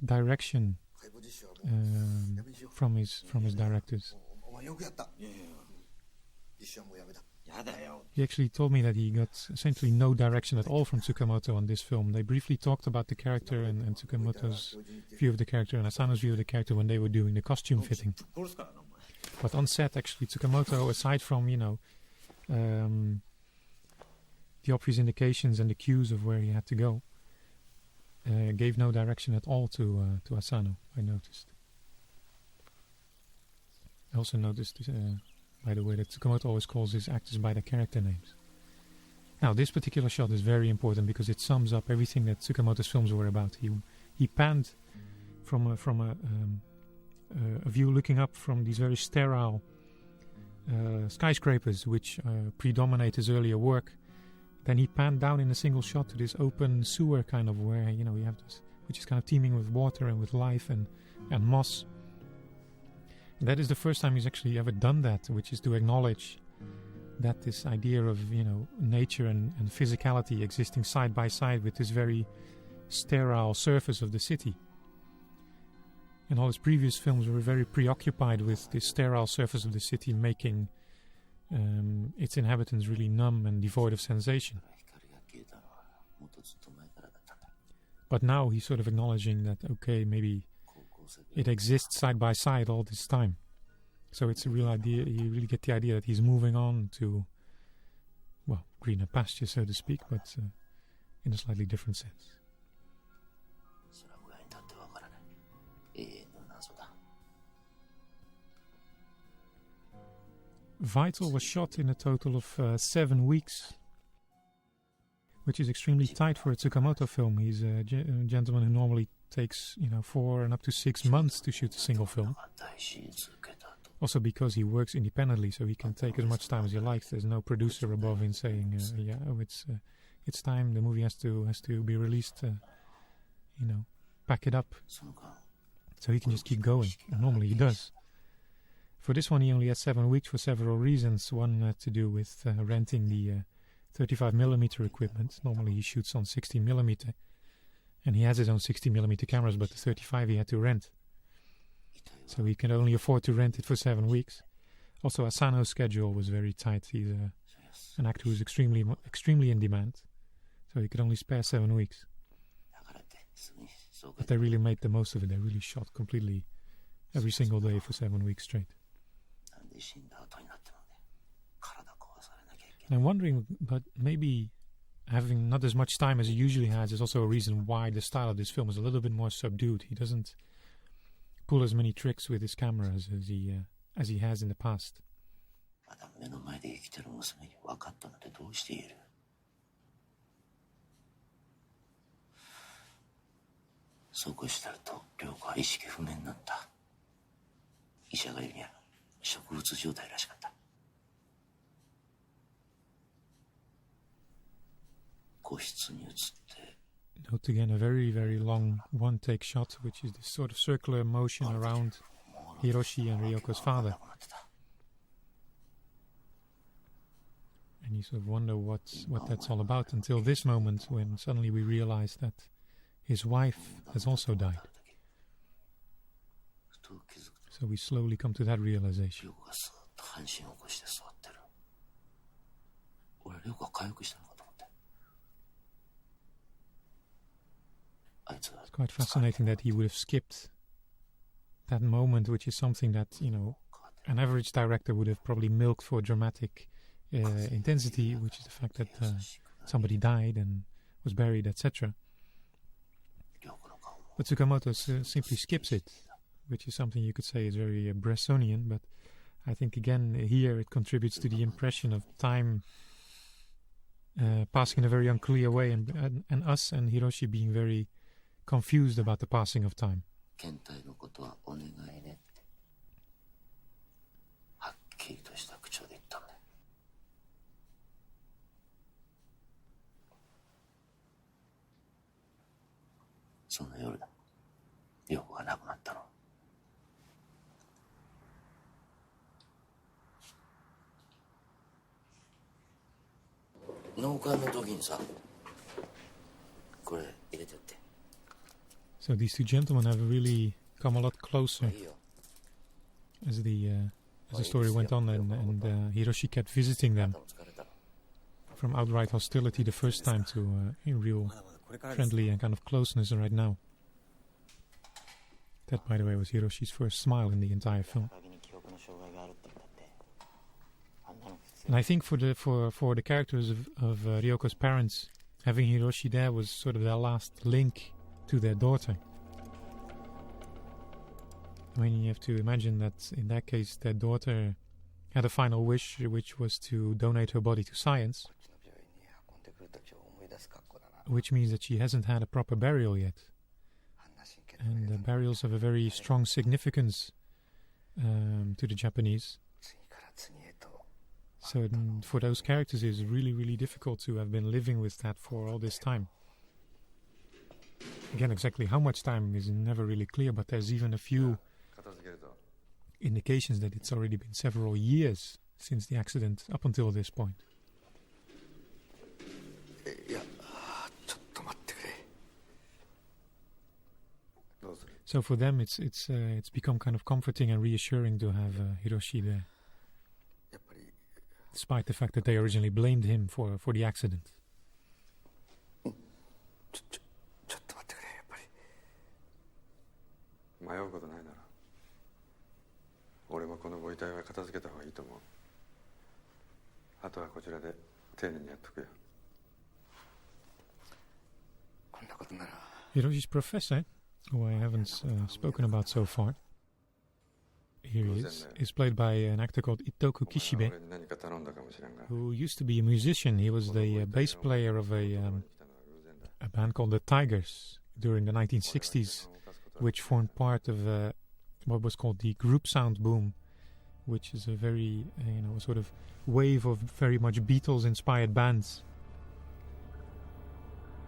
direction from his directors. He actually told me that he got essentially no direction at all from Tsukamoto on this film. They briefly talked about the character and Tsukamoto's view of the character and Asano's view of the character when they were doing the costume fitting. But on set, actually, Tsukamoto, aside from, the obvious indications and the cues of where he had to go, gave no direction at all to Asano, I noticed. I also noticed, by the way, that Tsukamoto always calls his actors by their character names. Now, this particular shot is very important because it sums up everything that Tsukamoto's films were about. He panned from a view looking up from these very sterile skyscrapers which predominate his earlier work. Then he panned down in a single shot to this open sewer kind of where, you have this, which is kind of teeming with water and with life and moss. And that is the first time he's actually ever done that, which is to acknowledge that this idea of, nature and physicality existing side by side with this very sterile surface of the city. And all his previous films were very preoccupied with this sterile surface of the city, making its inhabitants really numb and devoid of sensation. But now he's sort of acknowledging that, okay, maybe it exists side by side all this time. So it's a real idea, you really get the idea that he's moving on to, well, greener pasture, so to speak, but in a slightly different sense. Vital was shot in a total of 7 weeks, which is extremely tight for a Tsukamoto film. He's a gentleman who normally takes 4 and up to 6 months to shoot a single film. Also because he works independently, so he can take as much time as he likes. There's no producer above him saying, it's time, the movie has to be released, pack it up. So he can just keep going, and normally he does. For this one, he only had 7 weeks for several reasons. One had to do with renting the 35mm equipment. Normally he shoots on 60mm, and he has his own 60mm cameras, but the 35 he had to rent. So he can only afford to rent it for 7 weeks. Also, Asano's schedule was very tight. He's an actor who's extremely in demand, so he could only spare 7 weeks. But they really made the most of it. They really shot completely every single day for 7 weeks straight. And I'm wondering, but maybe having not as much time as he usually has is also a reason why the style of this film is a little bit more subdued. He doesn't pull as many tricks with his cameras as he has in the past. そうこうしてると涼子は意識不明になった。医者が言うには植物状態らしかった。個室に移って Note again a very, very long one-take shot, which is this sort of circular motion around Hiroshi and Ryoko's father. And you sort of wonder what that's all about until this moment when suddenly we realize that his wife has also died. So we slowly come to that realization. 涼子がスーッと半身起こして座ってる。俺涼子が回復したのかと思って。あいつが It's quite fascinating that he would have skipped that moment, which is something that, you know, an average director would have probably milked for dramatic intensity, which is the fact that somebody died and was buried, etc. But Tsukamoto simply skips it, which is something you could say is very Bressonian, but I think again here it contributes to the impression of time passing in a very unclear way, and us and Hiroshi being very confused about the passing of time. 検体のことはお願いねってはっきりとした口調で言ったんだよ。その夜だ。涼子が亡くなったの。納棺の時にさ、これ入れてって。So these two gentlemen have really come a lot closer as the story went on, and Hiroshi kept visiting them from outright hostility the first time to real friendly and kind of closeness right now. That, by the way, was Hiroshi's first smile in the entire film. And I think for the characters of Ryoko's parents, having Hiroshi there was sort of their last link to their daughter. I mean, you have to imagine that in that case, their daughter had a final wish, which was to donate her body to science, which means that she hasn't had a proper burial yet. And burials have a very strong significance to the Japanese. So for those characters, it's really, really difficult to have been living with that for all this time. Again, exactly how much time is never really clear, but there's even a few indications that it's already been several years since the accident up until this point. So for them, it's become kind of comforting and reassuring to have Hiroshi there, despite the fact that they originally blamed him for the accident. 迷うことないなら俺もこのご遺体は片付けた方がいいと思う。あとはこちらで丁寧にやっとくよ。こんなことなら Hiroshi's professor, who I haven't spoken about so far, here he is played by an actor called Itoku Kishibe, who used to be a musician. He was the bass player of a band called the Tigers during the 1960s, which formed part of what was called the group sound boom, which is a very, sort of wave of very much Beatles-inspired bands.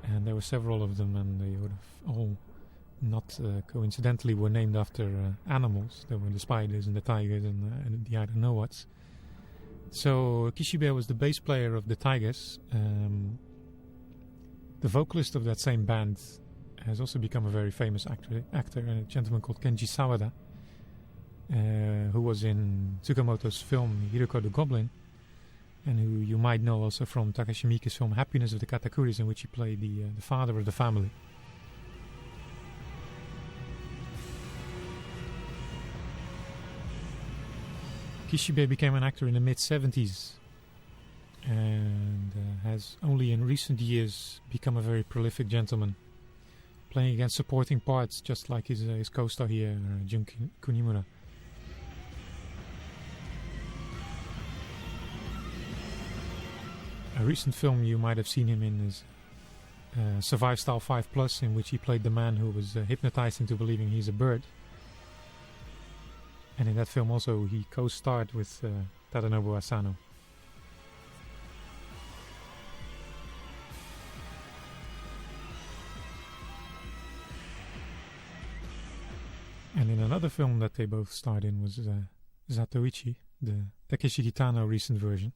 And there were several of them, and they would have all, not coincidentally, were named after animals. There were the spiders and the tigers and the I don't know what's. So Kishibe was the bass player of the Tigers. The vocalist of that same band has also become a very famous actor, a gentleman called Kenji Sawada, who was in Tsukamoto's film Hiroko the Goblin, and who you might know also from Takashi Miike's film Happiness of the Katakuris, in which he played the father of the family. Kishibe became an actor in the mid-70s and has only in recent years become a very prolific gentleman, playing against supporting parts just like his co-star here, Jun Kunimura. A recent film you might have seen him in is Survive Style 5 Plus, in which he played the man who was hypnotized into believing he's a bird. And in that film also he co-starred with Tadanobu Asano. And in another film that they both starred in was Zatoichi, the Takeshi Kitano recent version.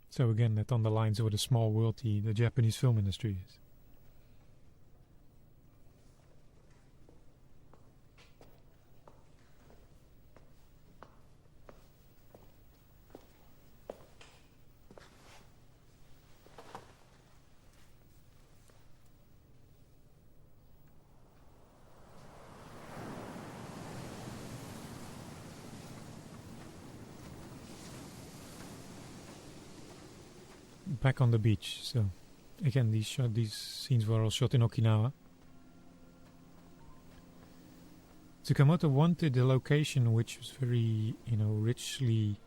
So again, that underlines what a small world the Japanese film industry is. Back on the beach. So again, these scenes were all shot in Okinawa. Tsukamoto wanted a location which was very, richly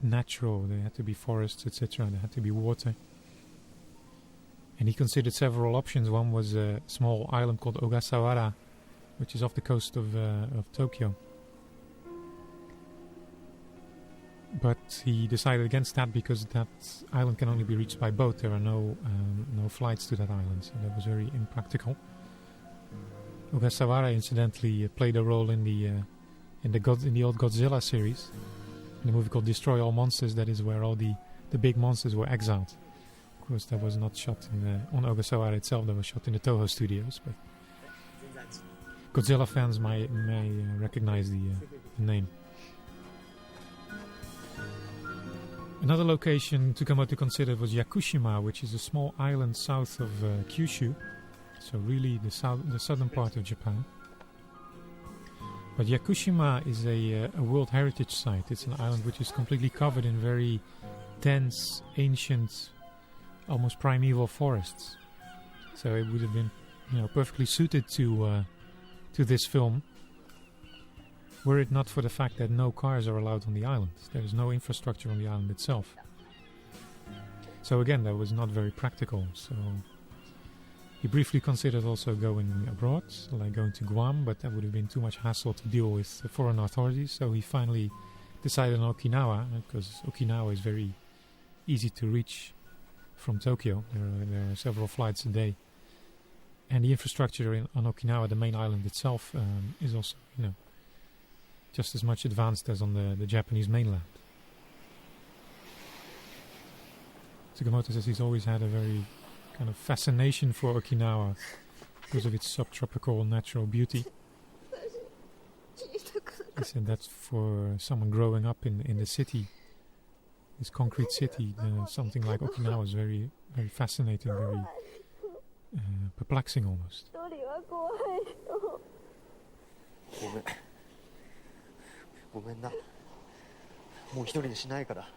natural. There had to be forests, etc. There had to be water. And he considered several options. One was a small island called Ogasawara, which is off the coast of Tokyo. But he decided against that because that island can only be reached by boat. There are no flights to that island, so that was very impractical. Ogasawara, incidentally, played a role in the old Godzilla series, in a movie called Destroy All Monsters. That is where all the big monsters were exiled. Of course, that was not shot on Ogasawara itself. That was shot in the Toho studios. But Godzilla fans may recognize the name. Another location Tsukamoto considered was Yakushima, which is a small island south of Kyushu, so really the southern part of Japan. But Yakushima is a World Heritage Site. It's an island which is completely covered in very dense, ancient, almost primeval forests. So it would have been, perfectly suited to this film, were it not for the fact that no cars are allowed on the island. There is no infrastructure on the island itself. So again, that was not very practical. So he briefly considered also going abroad, like going to Guam, but that would have been too much hassle to deal with the foreign authorities. So he finally decided on Okinawa, because Okinawa is very easy to reach from Tokyo. There are several flights a day. And the infrastructure on Okinawa, the main island itself, is also, just as much advanced as on the Japanese mainland. Tsukamoto says he's always had a very kind of fascination for Okinawa because of its subtropical natural beauty. He said that for someone growing up in the city, this concrete city, something like Okinawa is very, very fascinating, very perplexing almost. ごめんな。もう一人にしないから。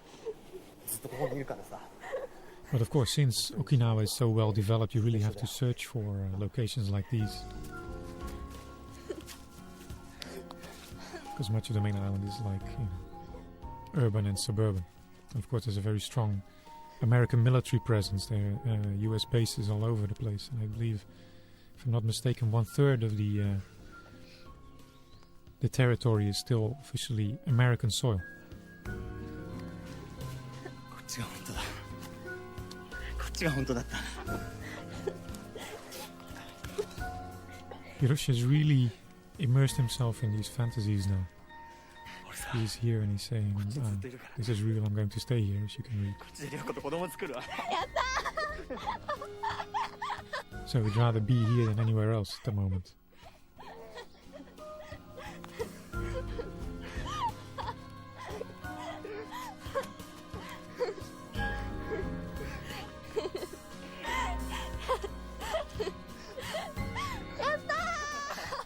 ずっとここにいるからさ。But of course, since Okinawa is so well developed, you really have to search for locations like these. Because much of the main island is like urban and suburban. Of course, there's a very strong American military presence there, US bases all over the place. And I believe, if I'm not mistaken, 1/3 of the territory is still officially American soil. Hiroshi has really immersed himself in these fantasies now. He's here and he's saying, this is real, I'm going to stay here, as you can read. So he'd rather be here than anywhere else at the moment.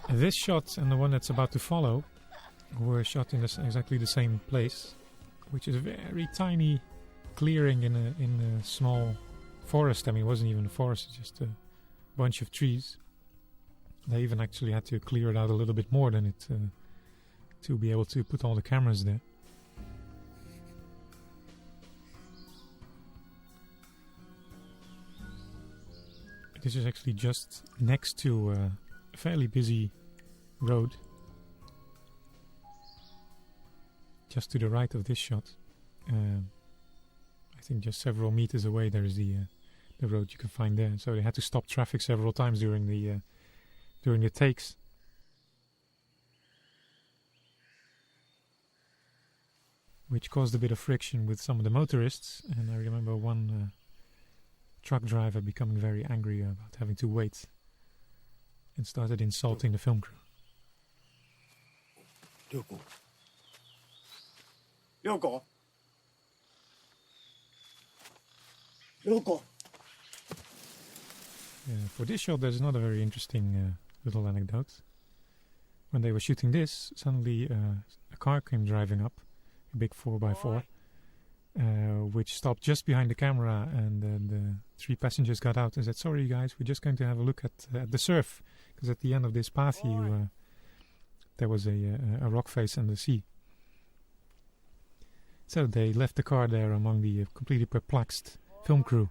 This shot and the one that's about to follow were shot in exactly the same place, which is a very tiny clearing in a small forest. I mean, it wasn't even a forest, it's just a bunch of trees. They even actually had to clear it out a little bit more than it to be able to put all the cameras there. This is actually just next to a fairly busy road. Just to the right of this shot. I think just several meters away there is the road you can find there. So they had to stop traffic several times during the takes. Which caused a bit of friction with some of the motorists, and I remember one truck driver becoming very angry about having to wait and started insulting the film crew. Ryoko? For this shot there's another very interesting little anecdote. When they were shooting this, suddenly a car came driving up, a big 4x4, which stopped just behind the camera, and the three passengers got out and said, "Sorry guys, we're just going to have a look at the surf, because at the end of this path there was a rock face and the sea." So they left the car there among the completely perplexed film crew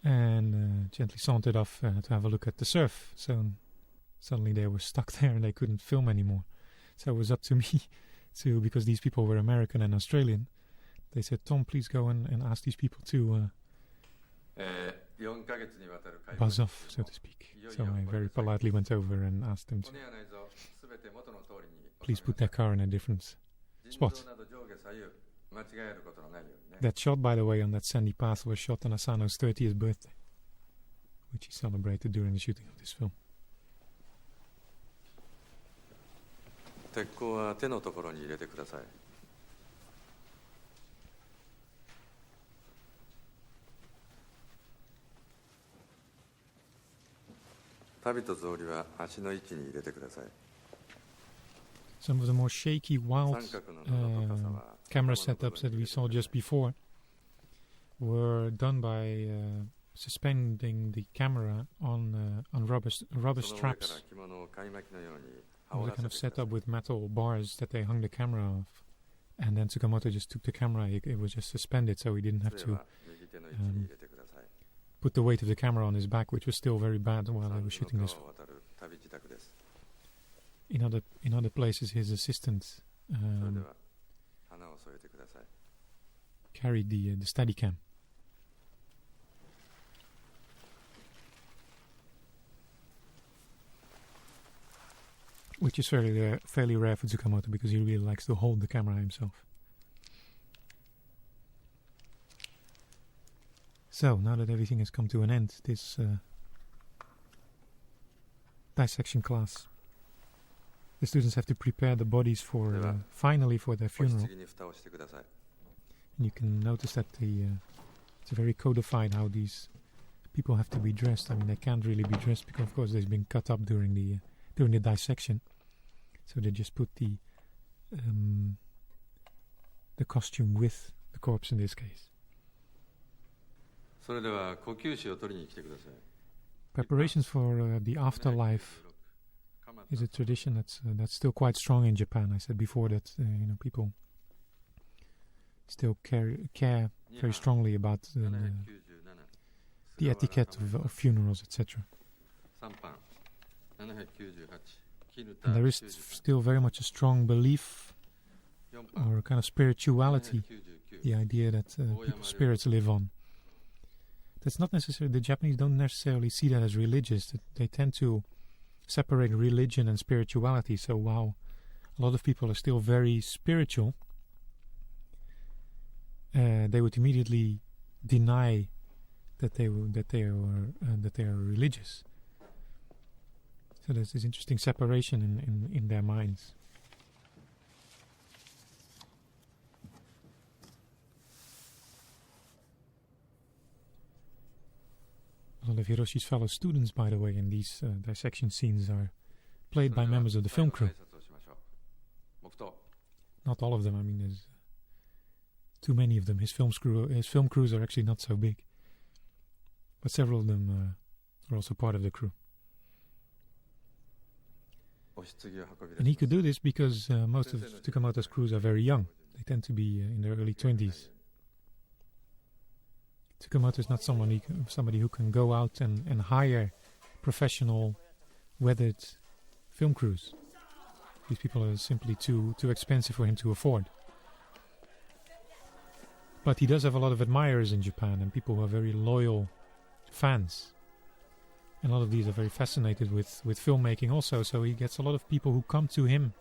and gently sauntered off to have a look at the surf. So suddenly they were stuck there and they couldn't film anymore. So it was up to me to, because these people were American and Australian, they said, "Tom, please go and ask these people to buzz off, so to speak." So I very politely went over and asked them to please put their car in a different spot. That shot, by the way, on that sandy path was shot on Asano's 30th birthday, which he celebrated during the shooting of this film. 鉄鋼は手のところに入れてください。旅と草履は足の位置に入れてください。 Some of the more shaky, wild camera setups that we saw just before were done by suspending the camera on rubber straps. It was a kind of setup with metal bars that they hung the camera off, and then Tsukamoto just took the camera. It was just suspended, so he didn't have to put the weight of the camera on his back, which was still very bad while they were shooting this film. In other places, his assistant carried the Steadicam. Which is fairly rare for Tsukamoto, because he really likes to hold the camera himself. So, now that everything has come to an end, this dissection class, the students have to prepare the bodies for finally for their funeral. And you can notice that it's very codified how these people have to be dressed. I mean, they can't really be dressed because, of course, they've been cut up during the dissection. So they just put the costume with the corpse in this case. Preparations for the afterlife is a tradition that's still quite strong in Japan. I said before that people still care very strongly about the etiquette of funerals, etc. And there is still very much a strong belief or a kind of spirituality, the idea that people's spirits live on. That's not necessarily, the Japanese don't necessarily see that as religious. They tend to separate religion and spirituality. So while a lot of people are still very spiritual, they would immediately deny that they are religious. So there's this interesting separation in their minds. A lot of Hiroshi's fellow students, by the way, in these dissection scenes are played by members of the film crew. Not all of them. I mean, there's too many of them. His film crews are actually not so big, but several of them are also part of the crew. And he could do this because most of Tsukamoto's crews are very young. They tend to be in their early 20s Tsukamoto is not somebody who can go out and hire professional, weathered film crews. These people are simply too expensive for him to afford. But he does have a lot of admirers in Japan and people who are very loyal fans. And a lot of these are very fascinated with filmmaking also, so he gets a lot of people who come to him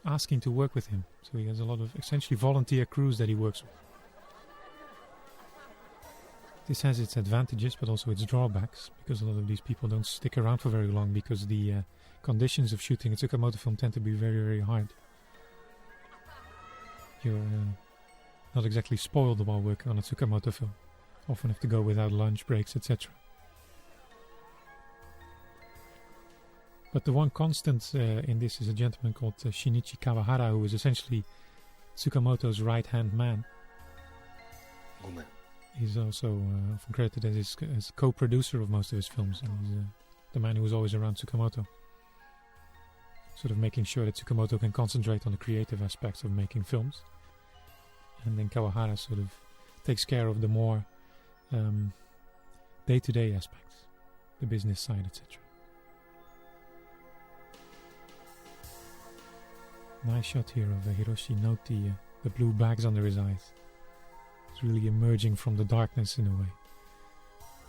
asking to work with him. So he has a lot of essentially volunteer crews that he works with. This has its advantages but also its drawbacks, because a lot of these people don't stick around for very long because the conditions of shooting a Tsukamoto film tend to be very, very hard. You're not exactly spoiled while working on a Tsukamoto film. Often have to go without lunch breaks, etc. But the one constant in this is a gentleman called Shinichi Kawahara, who is essentially Tsukamoto's right-hand man. He's also often credited as co-producer of most of his films, and he's the man who was always around Tsukamoto, sort of making sure that Tsukamoto can concentrate on the creative aspects of making films, and then Kawahara sort of takes care of the more day-to-day aspects, the business side, etc. Nice shot here of Hiroshi Noti, the blue bags under his eyes. It's really emerging from the darkness in a way.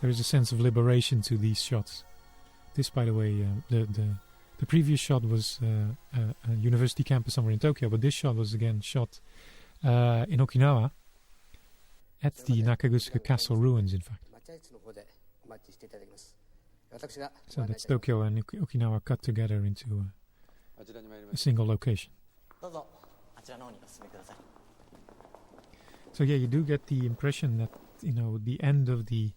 There is a sense of liberation to these shots. This, by the way, the previous shot was a university campus somewhere in Tokyo, but this shot was again shot in Okinawa at the Nakagusuke Castle ruins, in fact. So that's Tokyo and Okinawa cut together into a single location. So yeah, you do get the impression that, the end of the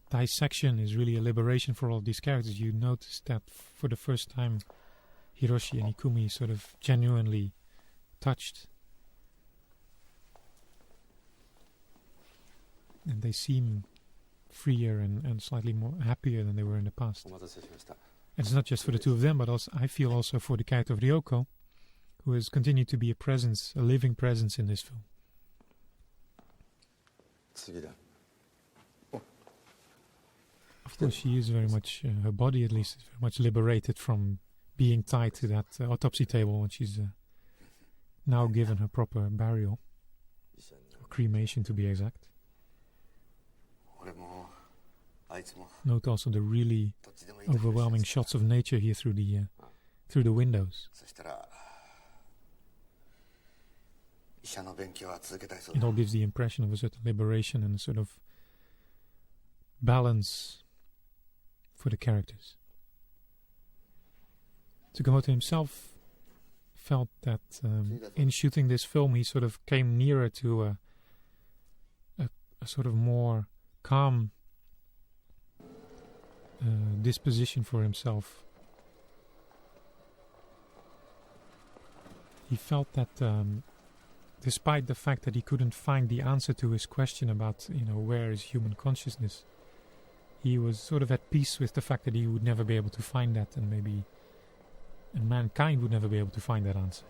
dissection is really a liberation for all these characters. You notice that for the first time Hiroshi and Ikumi sort of genuinely touched. And they seem freer and slightly more happier than they were in the past. And it's not just for the two of them, but also I feel also for the character of Ryoko, who has continued to be a living presence in this film. Of course, she is very much, her body at least, is very much liberated from being tied to that autopsy table when she's now given her proper burial, or cremation to be exact. Note also the really overwhelming shots of nature here through the windows. It all gives the impression of a certain liberation and a sort of balance for the characters. Tsukamoto himself felt that in shooting this film he sort of came nearer to a sort of more calm disposition for himself. He felt that despite the fact that he couldn't find the answer to his question about, where is human consciousness, he was sort of at peace with the fact that he would never be able to find that, and mankind would never be able to find that answer.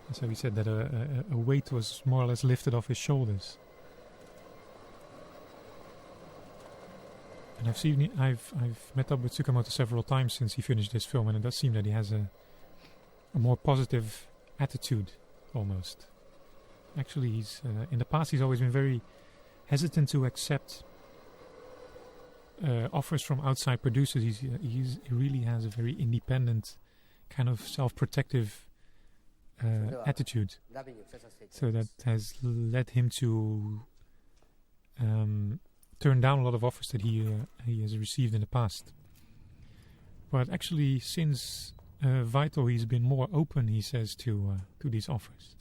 And so he said that a weight was more or less lifted off his shoulders. And I've met up with Tsukamoto several times since he finished this film, and it does seem that he has a more positive attitude, almost. Actually, he's in the past he's always been very hesitant to accept offers from outside producers. He really has a very independent, kind of self-protective attitude. So that has led him to turn down a lot of offers that he has received in the past. But actually, since Vital, he's been more open, he says, to these offers.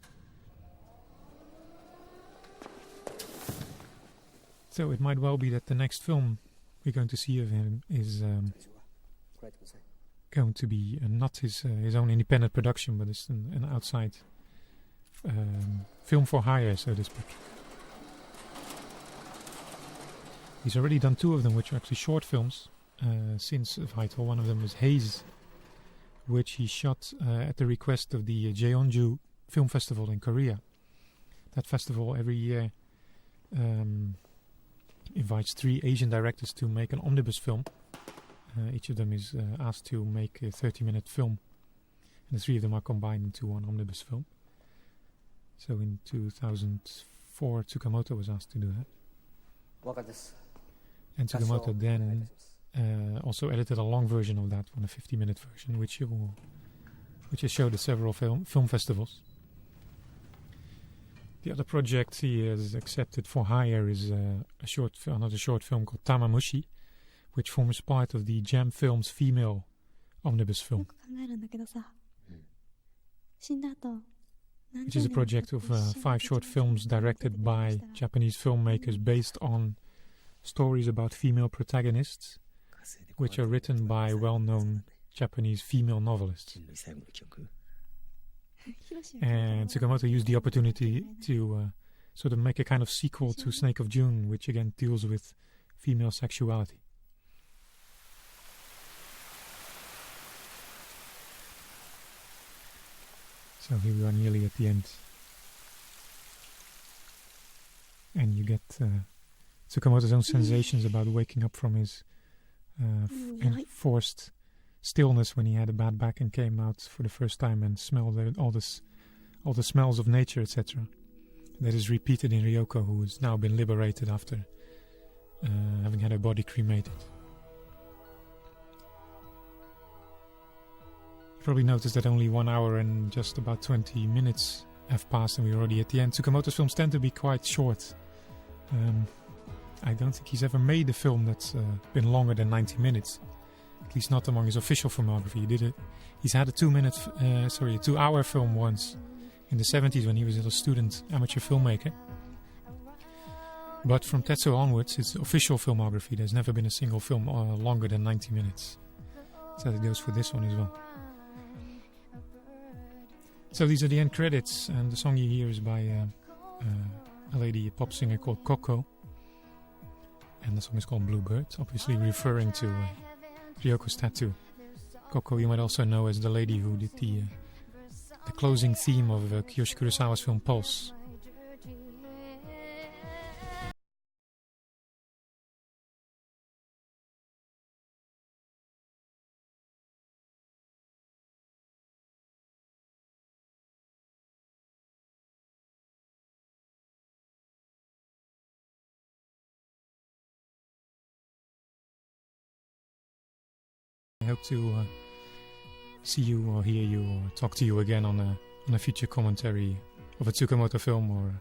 So it might well be that the next film we're going to see of him is going to be not his own independent production, but it's an outside film for hire, so to speak. He's already done 2 of them, which are actually short films since Vital. One of them was Haze, which he shot at the request of the Jeonju Film Festival in Korea. That festival every year invites 3 Asian directors to make an omnibus film. Each of them is asked to make a 30-minute film, and the 3 of them are combined into one omnibus film. So in 2004, Tsukamoto was asked to do that. And Tsukamoto then also edited a long version of that one, a 50-minute version, which is showed at several film festivals. The other project he has accepted for hire is another short film called Tamamushi, which forms part of the Jam Films female omnibus film, which is a project of 5 short films directed by Japanese filmmakers based on stories about female protagonists, which are written by well-known Japanese female novelists. And Tsukamoto used the opportunity to sort of make a kind of sequel to Snake of June, which again deals with female sexuality. So here we are nearly at the end. And you get Tsukamoto's own sensations about waking up from his enforced stillness when he had a bad back and came out for the first time and smelled all the smells of nature, etc. That is repeated in Ryoko, who has now been liberated after having had her body cremated. You probably noticed that only 1 hour and just about 20 minutes have passed and we're already at the end. Tsukamoto's films tend to be quite short. I don't think he's ever made a film that's been longer than 90 minutes. At least not among his official filmography. He's had a 2-hour film once in the 70s when he was a student amateur filmmaker. But from Tetsuo onwards, his official filmography, there's never been a single film longer than 90 minutes. So that goes for this one as well. So these are the end credits, and the song you hear is by a lady, a pop singer called Coco. And the song is called Bluebird, obviously referring to Ryoko's tattoo. Coco you might also know as the lady who did the closing theme of Kiyoshi Kurosawa's film Pulse. I hope to see you or hear you or talk to you again on a future commentary of a Tsukamoto film or